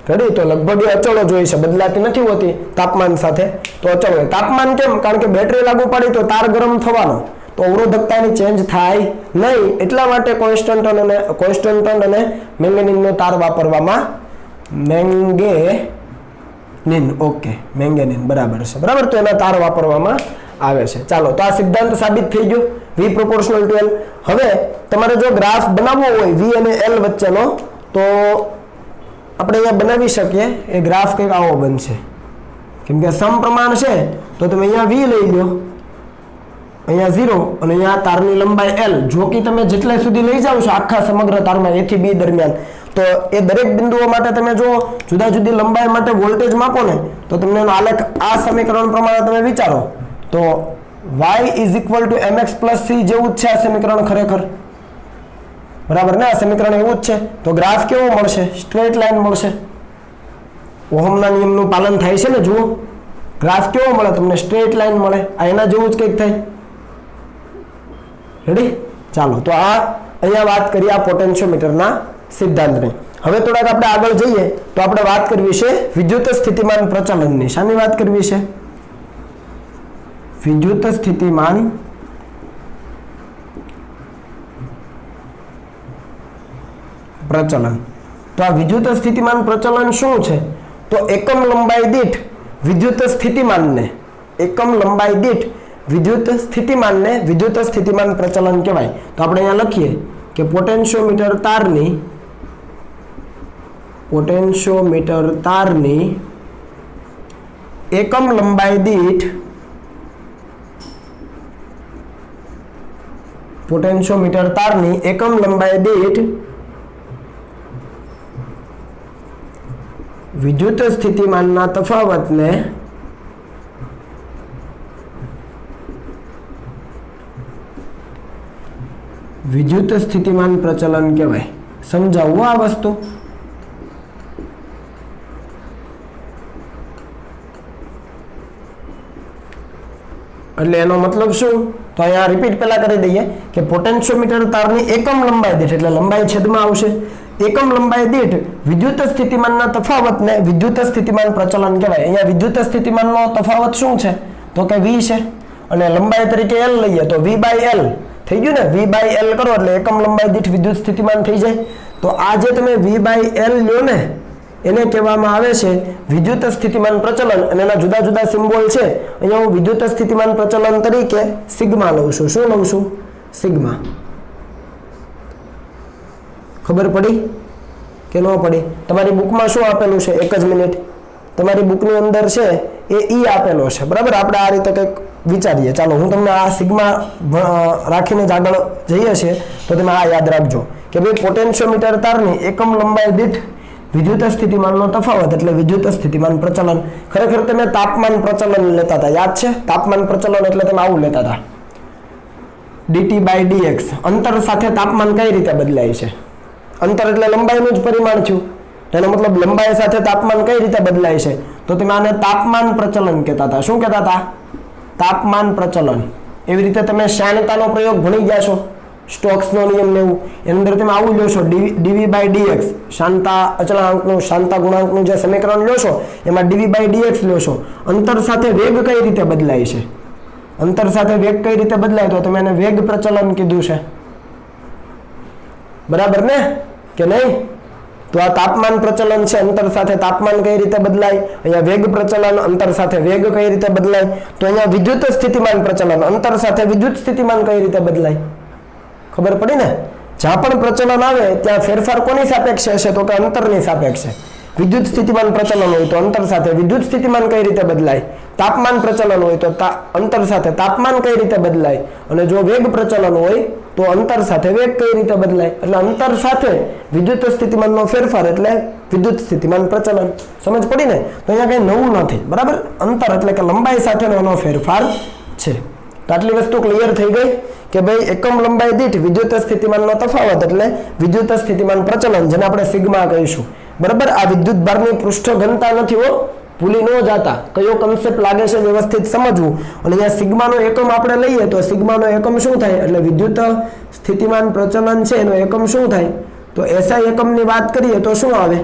રેડી? તો લગભગ એ અચળ જ હોય છે, બદલાતી નથી હોતી તાપમાન સાથે, તો અચળ હોય. તાપમાન કેમ? કારણ કે બેટરી લાગુ પાડી તો તાર ગરમ થવાનો, તો અવરોધકતાની ચેન્જ થાય નહીં, એટલા માટે કોન્સ્ટન્ટ અને મેંગેનીઝનો તાર વાપરવામાં. મેંગેનીઝ, ઓકે, મેંગેનીઝ બરાબર છે, બરાબર. તો એના તાર વાપરવામાં આવે છે. ચાલો, તો આ સિદ્ધાંત સાબિત થઈ ગયો, V proportional to L. હવે તમારે જો ગ્રાફ બનાવવો હોય V અને L વચ્ચેનો, તો આપણે અહીંયા બનાવી શકીએ. એ ગ્રાફ કંઈક આવો બનશે, કેમ કે સમપ્રમાણ છે તો તમે અહીંયા V લઈ લો, અહીંયા 0 અને અહીંયા તારની લંબાઈ L. જો કે તમે જેટલા સુધી લઈ જાઓ છો આખા સમગ્ર તારમાં A થી B દરમિયાન, તો એ દરેક બિંદુઓ માટે તમે જો જુદા જુદી લંબાઈ માટે વોલ્ટેજ માપો ને તો તમને એનો આલેખ આ સમીકરણ પ્રમાણે તમે વિચારો તો y = mx + c જેવું જ છે આ સમીકરણ ખરેખર, બરાબર ને? આ સમીકરણ એવું જ છે. તો ગ્રાફ કેવો મળશે? સ્ટ્રેટ લાઈન મળશે. ઓહમના નિયમનું પાલન થાય છે ને? જુઓ ગ્રાફ કેવો મળે તમને? સ્ટ્રેટ લાઈન મળે. આ એના જેવું જ કંઈક થાય. રેડી? ચાલો, તો આ અહીંયા વાત કરીએ આ પોટેન્શિયોમીટરના સિદ્ધાંતની. હવે થોડાક આપણે આગળ જઈએ તો આપણે વાત કરવી છે વિદ્યુત સ્થિતિમાન પ્રચલનની. શાની વાત કરવી છે? વિદ્યુત સ્થિતિમાન પ્રચલન. તો આ વિદ્યુત સ્થિતિમાન પ્રચલન શું છે? તો એકમ લંબાઈ દીઠ વિદ્યુત સ્થિતિમાનને વિદ્યુત સ્થિતિમાન પ્રચલન કહેવાય. તો આપણે અહીંયા લખીએ કે પોટેન્શિયોમીટર તારની એકમ લંબાઈ દીઠ વિદ્યુત સ્થિતિમાનના તફાવતને વિદ્યુત સ્થિતિમાન પ્રચલન કહેવાય. સમજાવવું આ વસ્તુ. એટલે એનો મતલબ શું? તો અહીંયા રિપીટ પહેલા કરી દઈએ કે પોટેન્શિયોમીટર તારની એકમ લંબાઈ દીઠ, એટલે લંબાઈ છેદમાં આવશે, એકમ લંબાઈ દીઠ વિદ્યુત સ્થિતિમાનના તફાવતને વિદ્યુત સ્થિતિમાન પ્રચલન કહેવાય. અહીંયા વિદ્યુત સ્થિતિમાનનો તફાવત શું છે? તો કે v છે અને લંબાઈ તરીકે l લઈએ તો v/l થઈ ગયું ને? v/l કરો એટલે એકમ લંબાઈ દીઠ વિદ્યુત સ્થિતિમાન થઈ જાય. તો આ જે તમે v/l લ્યો ને એને કહેવામાં આવે છે વિદ્યુત સ્થિતિમાન પ્રચલન. અને એના જુદા જુદા સિમ્બોલ છે. અહીંયા હું વિદ્યુત સ્થિતિમાન પ્રચલન તરીકે સિગ્મા લઉં છું. શું લઉં છું? સિગ્મા. ખબર પડી કે ન પડી? તમારી બુકમાં શું આપેલું છે? એક જ મિનિટ. તમારી બુકની અંદર છે એ ઈ આપેલો છે, બરાબર? આપણે આ રીતે કંઈક વિચારીએ. ચાલો હું તમને આ સિગ્મા રાખીને જ આગળ જઈએ છીએ. તો તમે આ યાદ રાખજો કે ભાઈ પોટેન્શિયોમીટર તારની એકમ લંબાઈ દીઠ વિદ્યુત સ્થિતિમાનનો તફાવત એટલે વિદ્યુત સ્થિતિમાન પ્રચલન. ખરેખર તમે તાપમાન પ્રચલન લેતા હતા, યાદ છે? તાપમાન પ્રચલન એટલે તમે આવું લેતા હતા, dt/dx. અંતર સાથે તાપમાન કઈ રીતે બદલાય છે? અંતર એટલે લંબાઈનું જ પરિમાણ થયું. એનો મતલબ લંબાઈ સાથે તાપમાન કઈ રીતે બદલાય છે? તો તમે આને તાપમાન પ્રચલન કહેતા હતા. શું કહેતા હતા? તાપમાન પ્રચલન. એવી રીતે તમે શ્યાનતાનો પ્રયોગ ભણી ગયા છો, સ્ટોક્સનો નિયમ ને એવું. એની અંદર તમે આવું લ્યો છો dv/dx, શાંતા અચળાંકનું શાંતા ગુણાંકનું જે સમીકરણ લ્યો છો એમાં dv/dx લ્યો છો. અંતર સાથે વેગ કઈ રીતે બદલાય છે? અંતર સાથે વેગ કઈ રીતે બદલાય? તો તમે એને વેગ પ્રચલન કીધું છે, બરાબર ને? કે નહીં? તો આ તાપમાન પ્રચલન છે. અંતર સાથે તાપમાન કઈ રીતે બદલાય? અહીંયા વેગ પ્રચલન, અંતર સાથે વેગ કઈ રીતે બદલાય? તો અહીંયા વિદ્યુત સ્થિતિમાન પ્રચલન, અંતર સાથે વિદ્યુત સ્થિતિમાન કઈ રીતે બદલાય? ખબર પડી ને? જ્યાં પણ પ્રચલન આવે ત્યાં ફેરફાર કોની સાપેક્ષે હશે? તો કે અંતરની સાપેક્ષે. વિદ્યુત સ્થિતિમાન પ્રચલન હોય તો અંતર સાથે વિદ્યુત સ્થિતિમાન કઈ રીતે બદલાય? તાપમાન પ્રચલન હોય તો અંતર સાથે તાપમાન કઈ રીતે બદલાય? અને જો વેગ પ્રચલન હોય તો અંતર સાથે વેગ કઈ રીતે બદલાય? એટલે અંતર સાથે વિદ્યુત સ્થિતિમાનનો ફેરફાર એટલે વિદ્યુત સ્થિતિમાન પ્રચલન. સમજ પડી ને? તો અહીંયા કઈ નવું નથી, બરાબર? અંતર એટલે કે લંબાઈ સાથેનો એનો ફેરફાર છે. તો આટલી વસ્તુ ક્લિયર થઈ ગઈ કે ભાઈ એકમ લંબાઈ દીઠ વિદ્યુત સ્થિતિમાનનો તફાવત એટલે વિદ્યુત સ્થિતિમાન પ્રચલન, જેને આપણે સિગ્મા કહીશું, બરાબર? આ વિદ્યુત ભારની પૃષ્ઠ ઘનતા નથી હો, ભૂલી ન જાતા. કયો કન્સેપ્ટ લાગે છે વ્યવસ્થિત સમજવું. અને અહીંયા સિગ્માનો એકમ આપણે લઈએ તો સિગ્માનો એકમ શું થાય? એટલે વિદ્યુત સ્થિતિમાન પ્રચલન છે એનો એકમ શું થાય? તો SI એકમની વાત કરીએ તો શું આવે?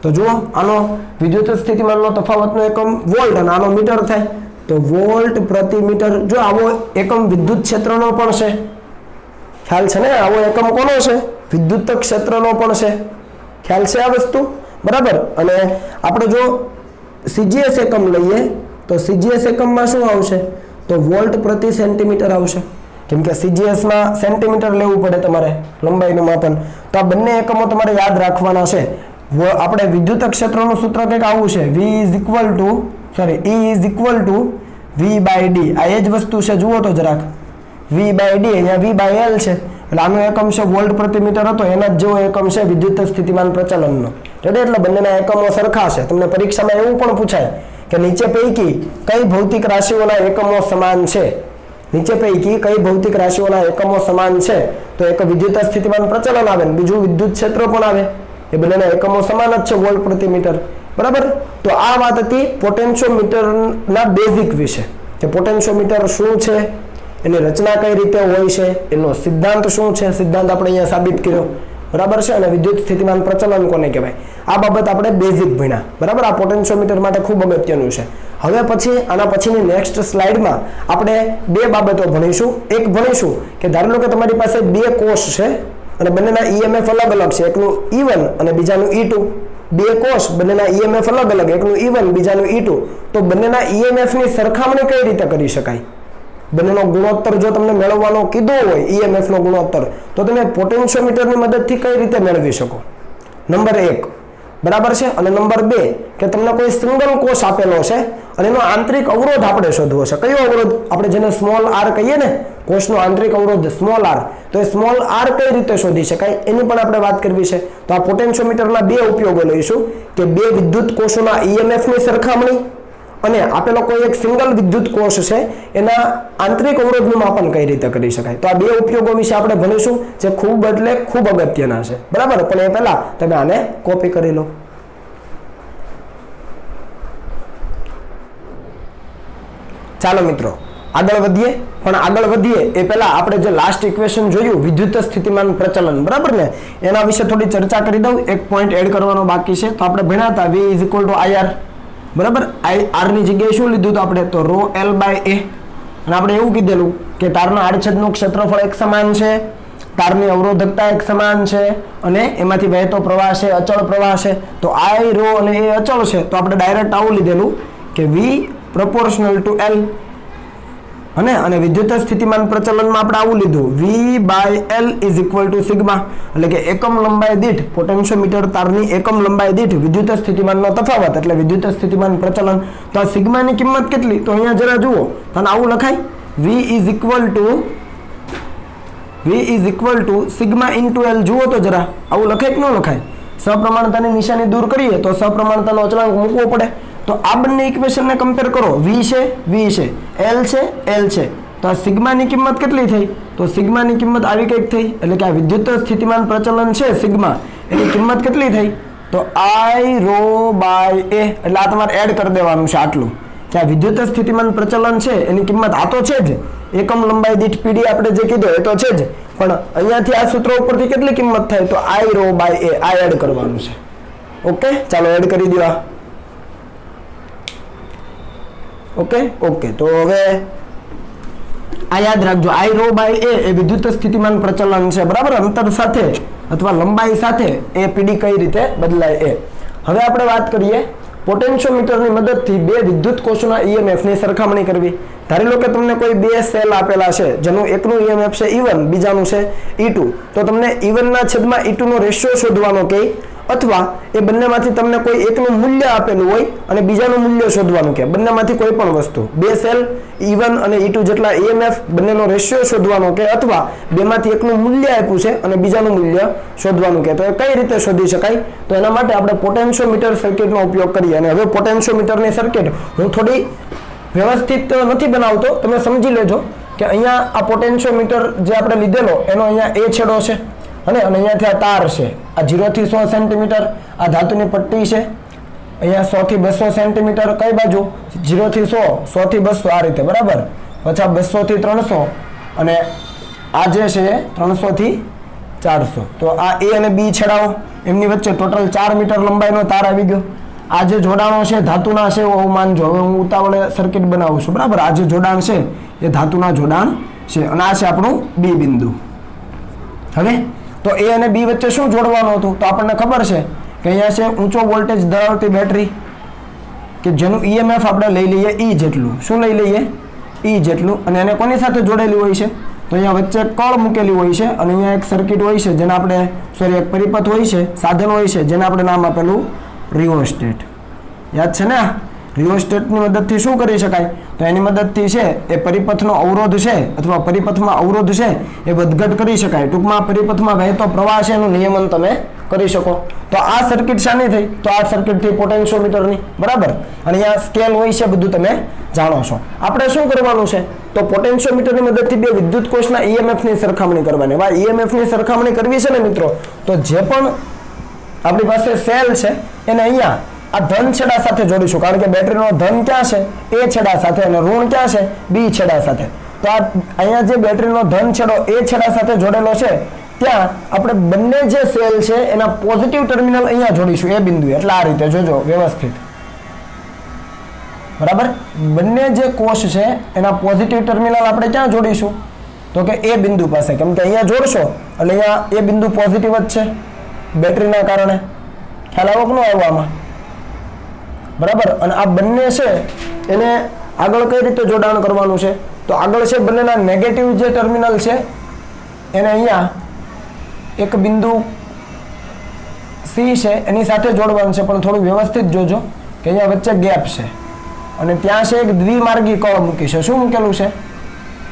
તો જુઓ, આનો વિદ્યુત સ્થિતિમાનનો તફાવતનો એકમ વોલ્ટ અને આનો મીટર થાય. તો વોલ્ટ પ્રતિ મીટર. જો આવો એકમ વિદ્યુત ક્ષેત્રનો પણ છે, ખ્યાલ છે ને? આવો એકમ કોનો છે? વિદ્યુત ક્ષેત્રનો પણ છે. ખ્યાલ છે આ વસ્તુ, બરાબર? અને આપણે જો CGS એકમ લઈએ તો CGS એકમમાં શું આવશે? તો વોલ્ટ પ્રતિ સેન્ટીમીટર આવશે. કેમ કે CGSમાં સેન્ટીમીટર લેવું પડે તમારે લંબાઈનું માપન. તો આ બંને એકમો તમારે યાદ રાખવાના છે. આપણે વિદ્યુત ક્ષેત્રનું સૂત્ર કંઈક આવું છે, E = V/d. આ એ જ વસ્તુ છે, જુઓ તો જરાક. V/d અહીંયા v/l છે એટલે આનો એકમ છે વોલ્ટ પ્રતિ મીટર હતો, એના જ જેવો એકમ છે વિદ્યુત સ્થિતિમાન પ્રચલનનો. એટલે બંનેના એકમો સરખા છે. તમને પરીક્ષામાં એવું પણ પૂછાય કે નીચે પૈકી કઈ ભૌતિક રાશિઓના એકમો સમાન છે? નીચે પૈકી કઈ ભૌતિક રાશિઓના એકમો સમાન છે? તો એક વિદ્યુત સ્થિતિમાન પ્રચલન આવે ને બીજું વિદ્યુત ક્ષેત્ર પણ આવે. એ બંનેના એકમો સમાન જ છે વોલ્ટ પ્રતિ મીટર. બરાબર. તો આ વાત હતી પોટેન્શિયોમીટરના બેઝિક વિશે, કે પોટેન્શિયોમીટર શું છે, એની રચના કઈ રીતે હોય છે, એનો સિદ્ધાંત શું છે. સિદ્ધાંત આપણે અહીંયા સાબિત કર્યો. બરાબર છે. અને વિદ્યુત સ્થિતિમાન પ્રચલન કોને કહેવાય, આ બાબત આપણે બેઝિક ભણ્યા. બરાબર. આ પોટેન્શિયોમીટર માટે ખૂબ અગત્યનું છે. હવે પછી આના પછીની નેક્સ્ટ સ્લાઇડમાં આપણે બે બાબતો ભણીશું. એક ભણીશું કે ધારી લો કે તમારી પાસે બે કોષ છે અને બંનેના ઈએમએફ અલગ અલગ છે, એકનું E1 અને બીજાનું E2. બે કોષ, બંનેના ઈએમએફ અલગ અલગ, એકનું E1 બીજાનું E2. તો બંનેના ઈએમએફ ની સરખામણી કઈ રીતે કરી શકાય? બંનેનો ગુણોત્તર જો તમને મેળવવાનો કીધો હોય, ઈએમએફ નો ગુણોત્તર, તો તમે પોટેન્શિયોમીટરની મદદથી કઈ રીતે મેળવી શકો? નંબર 1. બરાબર છે. અને નંબર 2 કે તમને કોઈ સિંગલ કોષ આપેલો છે અને એનો આંતરિક અવરોધ આપણે શોધવો છે. કયો અવરોધ? આપણે જેને સ્મોલ r કહીએ ને, કોષનો આંતરિક અવરોધ સ્મોલ r. તો એ સ્મોલ r કઈ રીતે શોધી શકાય એની પણ આપણે વાત કરવી છે. તો આ પોટેન્શિયોમીટરના બે ઉપયોગો લઈશું કે બે વિદ્યુત કોષોના ઈએમએફ ની સરખામણી અને આપેલો કોઈ એક સિંગલ વિદ્યુત કોષ છે એના આંતરિક અવરોધનું માપન કઈ રીતે કરી શકાય. તો આ બે ઉપયોગો વિશે આપણે ભણીશું, જે ખૂબ એટલે ખૂબ અગત્યના છે. બરાબર. પણ એ પહેલા તમે આને કોપી કરી લો. ચાલો મિત્રો આગળ વધીએ. પણ આગળ વધીએ એ પહેલા આપણે જે લાસ્ટ ઇક્વેશન જોયું વિદ્યુત સ્થિતિમાન પ્રચલન, બરાબર ને, એના વિશે થોડી ચર્ચા કરી દઉં. એક પોઈન્ટ એડ કરવાનો બાકી છે. તો આપણે ભણ્યા હતા V = IR. બરાબર. r ની જગ્યાએ શું લીધું હતું આપણે? તો ρl/a. અને આપણે એવું કીધેલું કે તારના આડછેદનું ક્ષેત્રફળ એક સમાન છે, તારની અવરોધકતા એક સમાન છે અને એમાંથી વહેતો પ્રવાહ છે અચળ પ્રવાહ છે. તો I, ρ અને એ અચળ છે. તો આપણે ડાયરેક્ટ આવું લીધેલું કે V ∝ L. અને વિદ્યુત સ્થિતિમાન પ્રચલનમાં આપણે આવું લીધું V/L = સિગ્મા. એટલે કે એકમ લંબાઈ દીઠ પોટેન્શિયોમીટર તારની એકમ લંબાઈ દીઠ વિદ્યુત સ્થિતિમાનનો તફાવત, એટલે વિદ્યુત સ્થિતિમાન પ્રચલન. તો આ સિગ્માની કિંમત કેટલી? તો અહીંયા જરા જુઓ, તો આવું લખાય V = સિગ્મા × L. જુઓ તો જરા આવું લખાય કે ન લખાય? સપ્રમાણતાની નિશાની દૂર કરીએ તો સપ્રમાણતાનો અચળાંક મૂકવો પડે. તો આ બંને ઇક્વેશનને કમ્પેર કરો. V છે, L છે, L છે. તો આ સિગ્માની કિંમત કેટલી થઈ? તો સિગ્માની કિંમત આવી કંઈક થઈ. એટલે કે આ વિદ્યુત સ્થિતિમાન પ્રચલન છે સિગ્મા, એની કિંમત કેટલી થઈ? તો I, ρ/a. એટલે આ તમારે એડ કરી દેવાનું છે આટલું, કે આ વિદ્યુત સ્થિતિમાન પ્રચલન છે એની કિંમત આ તો છે જ, એકમ લંબાઈ દીઠ PD આપણે જે કીધો એ તો છે જ, પણ અહીંયાથી આ સૂત્ર ઉપરથી કેટલી કિંમત થાય? તો I, ρ/a. આ એડ કરવાનું છે. ઓકે, ચાલો એડ કરી દો. ઓકે. તો હવે આ યાદ રાખજો, I, ρ/a એ વિદ્યુત સ્થિતિમાન પ્રચલન છે. બરાબર. અંતર સાથે અથવા લંબાઈ સાથે એ PD કઈ રીતે બદલાય એ. હવે આપણે વાત કરીએ પોટેન્શિયોમીટરની મદદથી બે વિદ્યુત કોષોના ઈએમએફ ની સરખામણી કરવી. ધારી લો કે તમને કોઈ બે સેલ આપેલા છે જેનું એકનું ઈએમએફ છે E1 બીજાનું છે E2. તો તમને E1 ના છેદમાં E2 નો રેશિયો શોધવાનો કે, અથવા એ બંનેમાંથી તમને કોઈ એકનું મૂલ્ય આપેલું હોય અને બીજાનું મૂલ્ય શોધવાનું કે, બંનેમાંથી કોઈ પણ વસ્તુ. બે સેલ E1 અને E2 જેટલા ઈએમએફ બંનેનો રેશિયો શોધવાનો કે, અથવા બેમાંથી એકનું મૂલ્ય આપ્યું છે અને બીજાનું મૂલ્ય શોધવાનું કે. તો એ કઈ રીતે શોધી શકાય? તો એના માટે આપણે પોટેન્શિયોમીટર સર્કિટનો ઉપયોગ કરીએ. અને હવે પોટેન્શિયોમીટરની સર્કિટ હું થોડી વ્યવસ્થિત નથી બનાવતો, તમે સમજી લેજો કે અહીંયા આ પોટેન્શિયોમીટર જે આપણે લીધેલો એનો અહીંયા એ છેડો છે અને અહીંયાથી આ તાર છે. આ 0 થી 100 સેન્ટીમીટર આ ધાતુની પટ્ટી છે. અહીંયા 100 થી 200 સેન્ટીમીટર કઈ બાજુ? 0 થી 100, 100 થી 200 આ રીતે. બરાબર. પછી 200 થી 300 અને આ જે છે 300 થી 400. તો આ A અને B છેડાઓ, એમની વચ્ચે ટોટલ 4 મીટર લંબાઈનો તાર આવી ગયો. આ જે જોડાણો છે ધાતુના છે એવું માનજો. હવે હું ઉતાવળે સર્કિટ બનાવું છું. બરાબર. આ જે જોડાણ છે એ ધાતુના જોડાણ છે અને આ છે આપણું B બિંદુ. હવે તો A અને B વચ્ચે શું જોડવાનું હતું? તો આપણને ખબર છે કે અહીંયા છે ઊંચો વોલ્ટેજ ધરાવતી બેટરી, કે જેનું ઈએમએફ આપણે લઈ લઈએ E જેટલું. શું લઈ લઈએ? E જેટલું. અને એને કોની સાથે જોડેલી હોય છે? તો અહીંયા વચ્ચે કળ મૂકેલી હોય છે અને અહીંયા એક સર્કિટ હોય છે જેને આપણે એક પરિપથ હોય છે, સાધન હોય છે જેને આપણે નામ આપેલું રિઓસ્ટેટ. યાદ છે ને? રિયોસ્ટેટની મદદથી શું કરી શકાય? તો એની મદદથી છે એ પરિપથનો અવરોધ છે અથવા પરિપથમાં અવરોધ છે એ વધઘટ કરી શકાય. ટૂંકમાં પરિપથમાં વહેતો પ્રવાહ છે એનું નિયમન તમે કરી શકો. તો આ સર્કિટ શાની થઈ? તો આ સર્કિટ થઈ પોટેન્શિયોમીટરની. બરાબર. અને અહીંયા સ્કેલ હોય છે, બધું તમે જાણો છો. આપણે શું કરવાનું છે? તો પોટેન્શિયોમીટરની મદદથી બે વિદ્યુત કોષના ઈએમએફની સરખામણી કરવાની. આ ઈએમએફની સરખામણી કરવી છે ને મિત્રો, તો જે પણ આપણી પાસે સેલ છે એને અહીંયા આ ધન છેડા સાથે જોડીશું, કારણ કે બેટરીનો ધન ક્યાં છે? એ છેડા સાથે, અને ઋણ ક્યાં છે? બી છેડા સાથે. તો આ અહીંયા જે બેટરીનો ધન છેડો એ છેડા સાથે જોડેલો છે ત્યાં આપણે બંને જે સેલ છે એના પોઝિટિવ ટર્મિનલ અહીંયા જોડીશું, એ બિંદુએ. એટલે આ રીતે જોજો વ્યવસ્થિત. બરાબર. બંને જે કોષ છે એના પોઝિટિવ ટર્મિનલ આપણે ક્યાં જોડીશું? તો કે એ બિંદુ પાસે, કેમ કે અહીંયા જોડશો એટલે અહીંયા એ બિંદુ પોઝિટિવ જ છે બેટરીના કારણે. ખ્યાલ આવો કે ન આવ્યો આમાં? બરાબર. અને આ બંને છે એને આગળ કઈ રીતે જોડાણ કરવાનું છે? તો આગળ છે બંનેના નેગેટિવ જે ટર્મિનલ છે એને અહીંયા એક બિંદુ સી છે એની સાથે જોડવાનું છે, પણ થોડું વ્યવસ્થિત જોજો કે અહીંયા વચ્ચે ગેપ છે અને ત્યાં છે એક દ્વિમાર્ગી કળ મૂકી છે. શું મૂકેલું છે?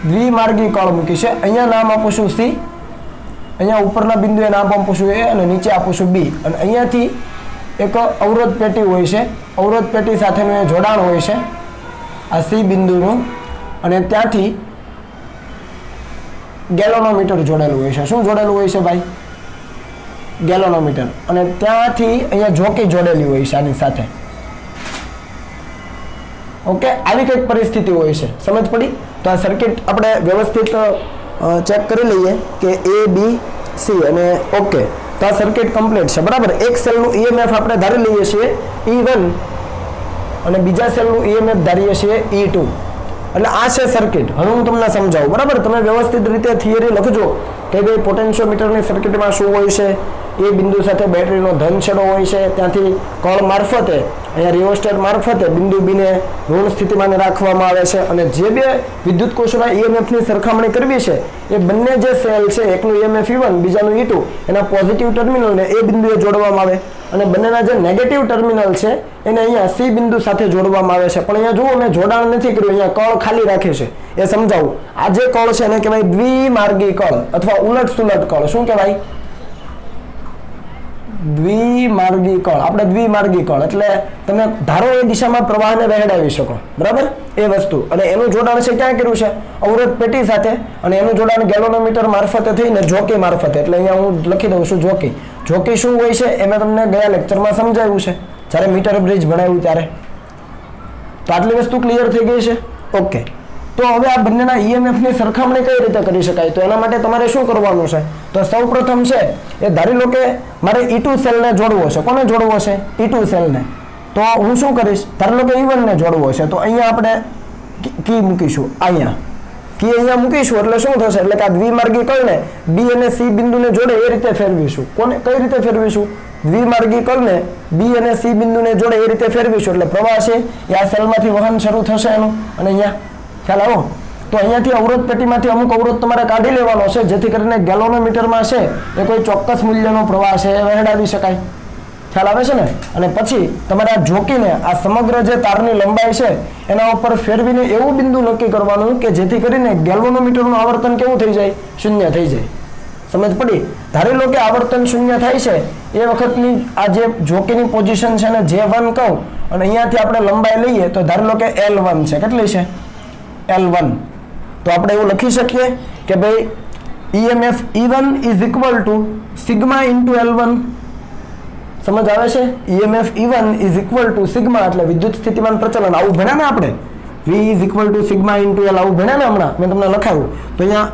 દ્વિમાર્ગી કળ મૂકી છે. અહીંયા નામ આપું છું સી, અહીંયા ઉપરના બિંદુએ નામ આપું છું એ, અને નીચે આપું છું બી. અને અહીંયાથી એક અવરોધ પેટી હોય છે, અવરોધ પેટી સાથેનું એ જોડાણ હોય છે આ સી બિંદુનું, અને ત્યાંથી ગેલોનોમીટર જોડેલું હોય છે. શું જોડેલું હોય છે ભાઈ? ગેલોનોમીટર. અને ત્યાંથી અહીંયા જોકી જોડેલી હોય છે આની સાથે. ઓકે, આવી કંઈક પરિસ્થિતિ હોય છે. સમજ પડી? તો આ સર્કિટ આપણે વ્યવસ્થિત ચેક કરી લઈએ કે એ બી સી અને ઓકે. તો આ સર્કિટ કમ્પ્લીટ છે. બરાબર. એક સેલનું ઈએમએફ આપણે ધારી લઈએ છીએ E1 અને બીજા સેલનું ઈએમએફ ધારીએ છીએ E2. એટલે આ છે સર્કિટ. હવે હું તમને સમજાવું. બરાબર. તમે વ્યવસ્થિત રીતે થિયરી લખજો કે ભાઈ પોટેન્શિયોમીટરની સર્કિટમાં શું હોય છે. એ બિંદુ સાથે બેટરીનો ધન છેડો હોય છે, ત્યાંથી કળ મારફતે અહીંયા રિયોસ્ટેટ મારફતે બિંદુ બીને ઋણ સ્થિતિમાં રાખવામાં આવે છે, અને જે બે વિદ્યુત કોષોના ઈએમએફની સરખામણી કરવી છે એ બંને જે સેલ છે, એકનું ઈએમએફ E1 બીજાનું E2, એના પોઝિટિવ ટર્મિનલને એ બિંદુએ જોડવામાં આવે, અને બંનેના જે નેગેટિવ ટર્મિનલ છે એને અહીંયા સી બિંદુ સાથે જોડવામાં આવે છે. પણ અહીંયા જુઓ મેં જોડાણ નથી કર્યું, અહીંયા કળ ખાલી રાખે છે. એ સમજાવું. આ જે કળ છે એને કહેવાય દ્વિમાર્ગી કળ અથવા ઉલટ સુલટ કળ. શું કહેવાય? દ્વિમાર્ગી કળ. આપણે દ્વિમાર્ગી કળ એટલે તમે ધારો એ દિશામાં પ્રવાહને વહેડાવી શકો. બરાબર. એ વસ્તુ. અને એનું જોડાણ છે ક્યાં કર્યું છે? અવરોધ પેટી સાથે. અને એનું જોડાણ ગેલોનોમીટર મારફતે થઈને જોકી મારફતે. એટલે અહીંયા હું લખી દઉં છું જોકી. જોકી શું હોય છે એ મેં તમને ગયા લેક્ચરમાં સમજાવ્યું છે જ્યારે મીટર બ્રિજ ભણાવ્યું ત્યારે. તો આટલી વસ્તુ ક્લિયર થઈ ગઈ છે. ઓકે. તો હવે આ બંનેના ઈએમએફની સરખામણી કઈ રીતે કરી શકાય? તો એના માટે તમારે શું કરવાનું છે? તો સૌપ્રથમ છે એ ધારી લો કે મારે E2 સેલને જોડવો છે. કોને જોડવો છે? E2 સેલને. તો હું શું કરીશ? ધારી લો કે E1 ને જોડવો છે. તો અહીંયા આપણે કી મૂકીશું. અહીંયા કી અહીંયા મૂકીશું એટલે શું થશે? એટલે કે આ દ્વિમાર્ગી કળને બી અને સી બિંદુને જોડે એ રીતે ફેરવીશું. કોને કઈ રીતે ફેરવીશું? દ્વિમાર્ગી કળને બી અને સી બિંદુને જોડે એ રીતે ફેરવીશું. એટલે પ્રવાહ છે એ આ સેલમાંથી વહન શરૂ થશે એનું, અને અહીંયા ખ્યાલ આવો. તો અહીંયાથી અવરોધ પેટીમાંથી અમુક અવરોધ તમારે કાઢી લેવાનો છે, જેથી કરીને ગેલોનોમીટરમાં છે એ કોઈ ચોક્કસ મૂલ્યનો પ્રવાહ છે એ વહેડાવી શકાય. ખ્યાલ આવે છે ને? અને પછી તમારે આ જોકીને આ સમગ્ર જે તારની લંબાઈ છે એના ઉપર ફેરવીને એવું બિંદુ નક્કી કરવાનું કે જેથી કરીને ગેલોનોમીટરનું આવર્તન કેવું થઈ જાય? શૂન્ય થઈ જાય. સમજ પડી? ધારી લો કે આવર્તન શૂન્ય થાય છે એ વખતની આ જે જોકીની પોઝિશન છે ને J1 કહું, અને અહીંયાથી આપણે લંબાઈ લઈએ તો ધારી લો કે L1 છે. કેટલી છે? L1. તો આપણે એવું લખી શકીએ કે ભાઈ EMF E1 is equal to sigma into L1. સમજ આવે છે? EMF E1 is equal to sigma એટલે વિદ્યુત સ્થિતિમાન પ્રચલન. આવું ભણ્યા ને આપણે? V is equal to sigma into L. આવું ભણ્યા ને હમણાં? મેં તમને લખાવ્યું. તો અહીંયા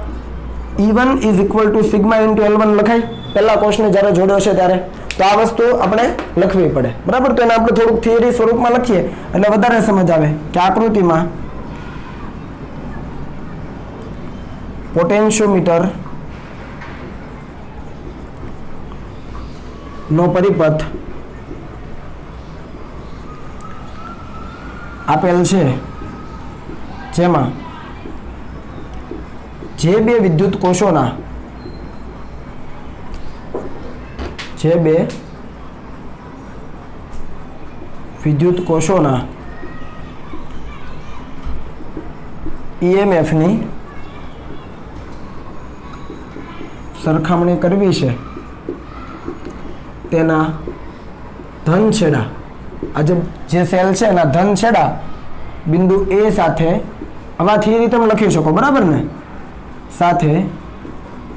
E1 is equal to sigma into L1 લખાય પહેલા કોષને જ્યારે જોડ્યો છે ત્યારે. તો આ વસ્તુ આપણે લખવી પડે. બરાબર. તો એને આપણે થોડુંક થિયરી સ્વરૂપમાં લખીએ એટલે વધારે સમજ આવે કે આકૃતિમાં પોટેન્શિયોમીટર નો પરિપથ આપેલ છે, જેમાં જે બે વિદ્યુત કોષોના ઈએમએફની સરખામણી કરવી છે તેના ધન છેડા, આ જે સેલ છે એના ધન છેડા બિંદુ એ સાથે, આવા થિયરી તમે લખી શકો, બરાબર ને, સાથે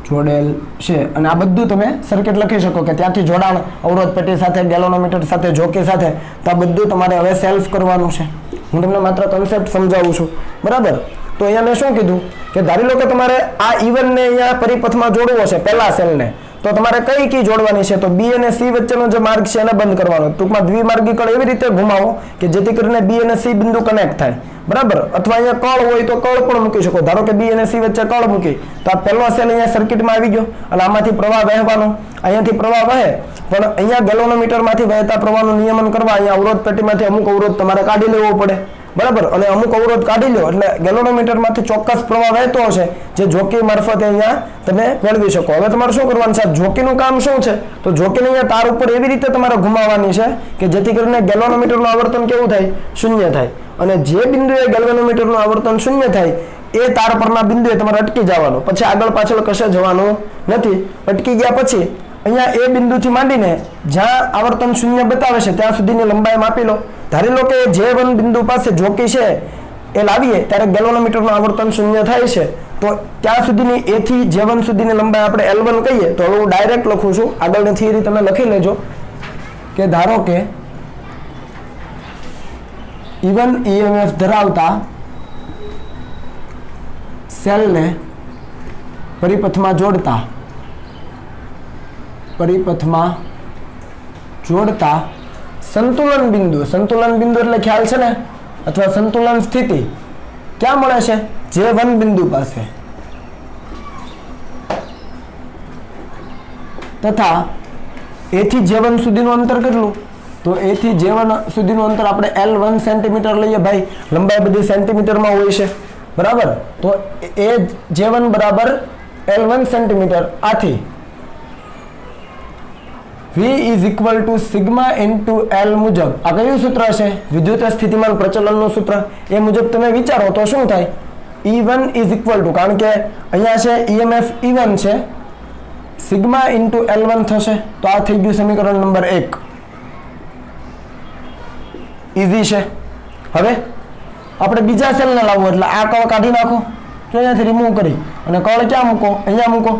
જોડેલ છે. અને આ બધું તમે સર્કિટ લખી શકો કે ત્યાંથી જોડાણ અવરોધ પેટી સાથે, ગેલોનોમીટર સાથે, જોકી સાથે, તો આ બધું તમારે હવે સેલ્ફ કરવાનું છે. હું તમને માત્ર કન્સેપ્ટ સમજાવું છું, બરાબર. તો અહીંયા મેં શું કીધું કે ધારી લો કે તમારે આ E1 ને અહીંયા પરિપથમાં જોડવો છે, પહેલા સેલને, તો તમારે કઈ કી જોડવાની છે? તો બી અને સી વચ્ચેનો જે માર્ગ છે એને બંધ કરવાનો. ટૂંકમાં દ્વિમાર્ગી કળ એવી રીતે ઘુમાવો કે જેથી કરીને બી અને સી બિંદુ કનેક્ટ થાય, બરાબર. અથવા અહીંયા કળ હોય તો કળ પણ મૂકી શકો. ધારો કે બી અને સી વચ્ચે કળ મૂકી તો આ પહેલો સેલ અહીંયા સર્કિટમાં આવી ગયો અને આમાંથી પ્રવાહ વહેવાનો, અહીંયાથી પ્રવાહ વહે, પણ અહીંયા ગેલોનોમીટરમાંથી વહેતા પ્રવાહનું નિયમન કરવા અહીંયા અવરોધ પેટીમાંથી અમુક અવરોધ તમારે કાઢી લેવો પડે, બરાબર. અને અમુક અવરોધ કાઢી લો એટલે ગેલોનોમીટરમાંથી ચોક્કસ પ્રવાહ વહેતો હશે જે જોકી મારફતે અહીંયા તમે મેળવી શકો. હવે તમારે શું કરવાનું છે? જોકીનું કામ શું છે? તો જોકીને અહીંયા તાર ઉપર એવી રીતે તમારે ઘુમાવવાની છે કે જેથી કરીને ગેલોનોમીટરનું આવર્તન કેવું થાય? શૂન્ય થાય. અને જે બિંદુએ ગેલ્વેનોમીટરનું આવર્તન શૂન્ય થાય એ તાર પરના બિંદુએ તમારે અટકી જવાનું, પછી આગળ પાછળ કશે જવાનું નથી. અટકી ગયા પછી અહીંયા એ બિંદુથી માંડીને જ્યાં આવર્તન શૂન્ય બતાવે છે ત્યાં સુધીની લંબાઈ માપી લો. ધારી લો કે J1 બિંદુ પાસે જોકી છે એ લાવીએ ત્યારે ગેલ્વેનોમીટરનું આવર્તન શૂન્ય થાય છે, તો ત્યાં સુધીની A થી J1 સુધીની લંબાઈ આપણે L1 કહીએ. તો હવે હું ડાયરેક્ટ લખું છું, આગળની થિયરી તમે લખી લેજો કે ધારો કે E1 EMF ધરાવતા સેલને પરિપથમાં જોડતા સંતુલન બિંદુ એટલે ખ્યાલ છે ને, અથવા સંતુલન સ્થિતિ ક્યાં મળે છે? J1 બિંદુ પાસે, તથા A થી J1 સુધીનું અંતર કેટલું? તો A થી J1 સુધીનું અંતર આપણે L1 સેન્ટીમીટર લઈએ. ભાઈ લંબાઈ બધી સેન્ટીમીટરમાં હોય છે, બરાબર. તો A J1 બરાબર L1 સેન્ટીમીટર. આથી V is equal to sigma into L મુજબ આ કયું સૂત્ર છે? વિદ્યુત સ્થિતિમાન પ્રચલનનું સૂત્ર. એ મુજબ તમે વિચારો તો શું થાય? E1 is equal to, કારણ કે અહીંયા છે EMF E1 છે, સિગ્મા ઇન્ટુ L1 થશે. તો આ થઈ ગયું સમીકરણ નંબર 1. ઈઝી છે. હવે આપણે બીજા સેલને લાવવું એટલે આ કળ કાઢી નાખો, તો અહીંયાથી રિમૂવ કરી અને કળ ક્યાં મૂકો? અહીંયા મૂકો.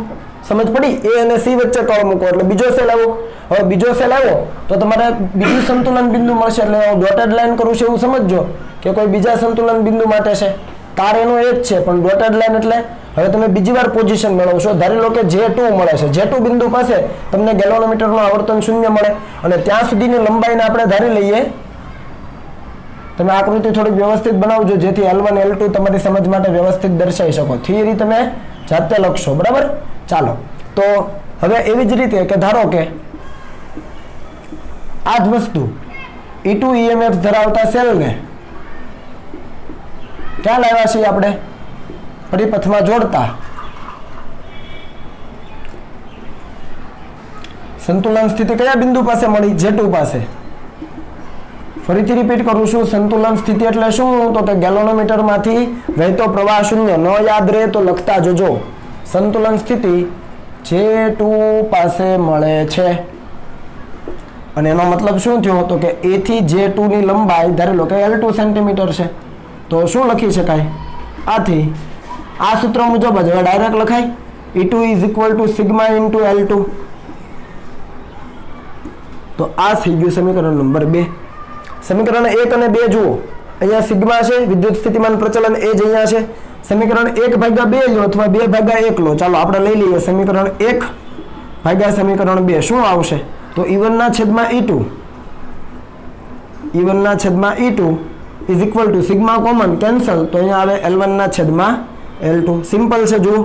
સમજ પડી? A અને C વચ્ચે કળ મૂકો એટલે બીજો સેલ આવ્યો. હવે બીજો સેલ આવ્યો તો તમારે બીજું સંતુલન બિંદુ મળશે. એટલે હું ડોટેડ લાઈન કરું છું એવું સમજજો કે કોઈ બીજા સંતુલન બિંદુ માટે છે. તાર એનું એ જ છે પણ ડોટેડ લાઈન એટલે હવે તમે બીજી વાર પોઝિશન મેળવશો. ધારી લો કે J2 મળે છે. J2 બિંદુ પાસે તમને ગેલ્વેનોમીટરનું આવર્તન શૂન્ય મળે અને ત્યાં સુધીની લંબાઈને આપણે ધારી લઈએ. તમે આકૃતિ થોડીક વ્યવસ્થિત બનાવજો જેથી L1 L2 તમારી સમજ માટે વ્યવસ્થિત દર્શાવી શકો. થિયરી તમે જાતે લખશો, બરાબર. ચાલો, તો હવે એવી જ રીતે કે ધારો કે આ જ વસ્તુ E2 EMF ધરાવતા સેલને ક્યાં લાવ્યા છીએ આપણે? પરિપથમાં જોડતા સંતુલન સ્થિતિ કયા બિંદુ પાસે મળી? J2 પાસે. ફરીથી રિપીટ કરું છું, સંતુલન સ્થિતિ એટલે શું? તો કે ગેલ્વેનોમીટરમાંથી વહેતો પ્રવાહ શૂન્ય. ન યાદ રહે તો લખતા જજો. સંતુલન સ્થિતિ J2 પાસે મળે છે અને એનો મતલબ શું થયો? તો કે A થી J2 ની લંબાઈ ધારી લો કે L2 સેન્ટીમીટર છે. તો શું લખી શકાય? આથી આ સૂત્ર મુજબ જ હવે ડાયરેક્ટ લખાય E2 is equal to sigma into L2. તો આ થઈ ગયું સમીકરણ નંબર 2. સમીકરણ 1 અને 2 જુઓ. અહીંયા સિગ્મા છે, વિદ્યુત સ્થિતિમાન પ્રચલન એ જ અહીંયા છે. સમીકરણ 1/2 લો અથવા 2/1 લો. ચાલો આપણે લઈ લઈએ સમીકરણ 1 ભાગ્યા સમીકરણ 2. શું આવશે? તો E1 ના છેદમાં E2 is equal to sigma common cancel તો અહીંયા આવે L1 ના છેદમાં L2. સિમ્પલ છે. જુઓ,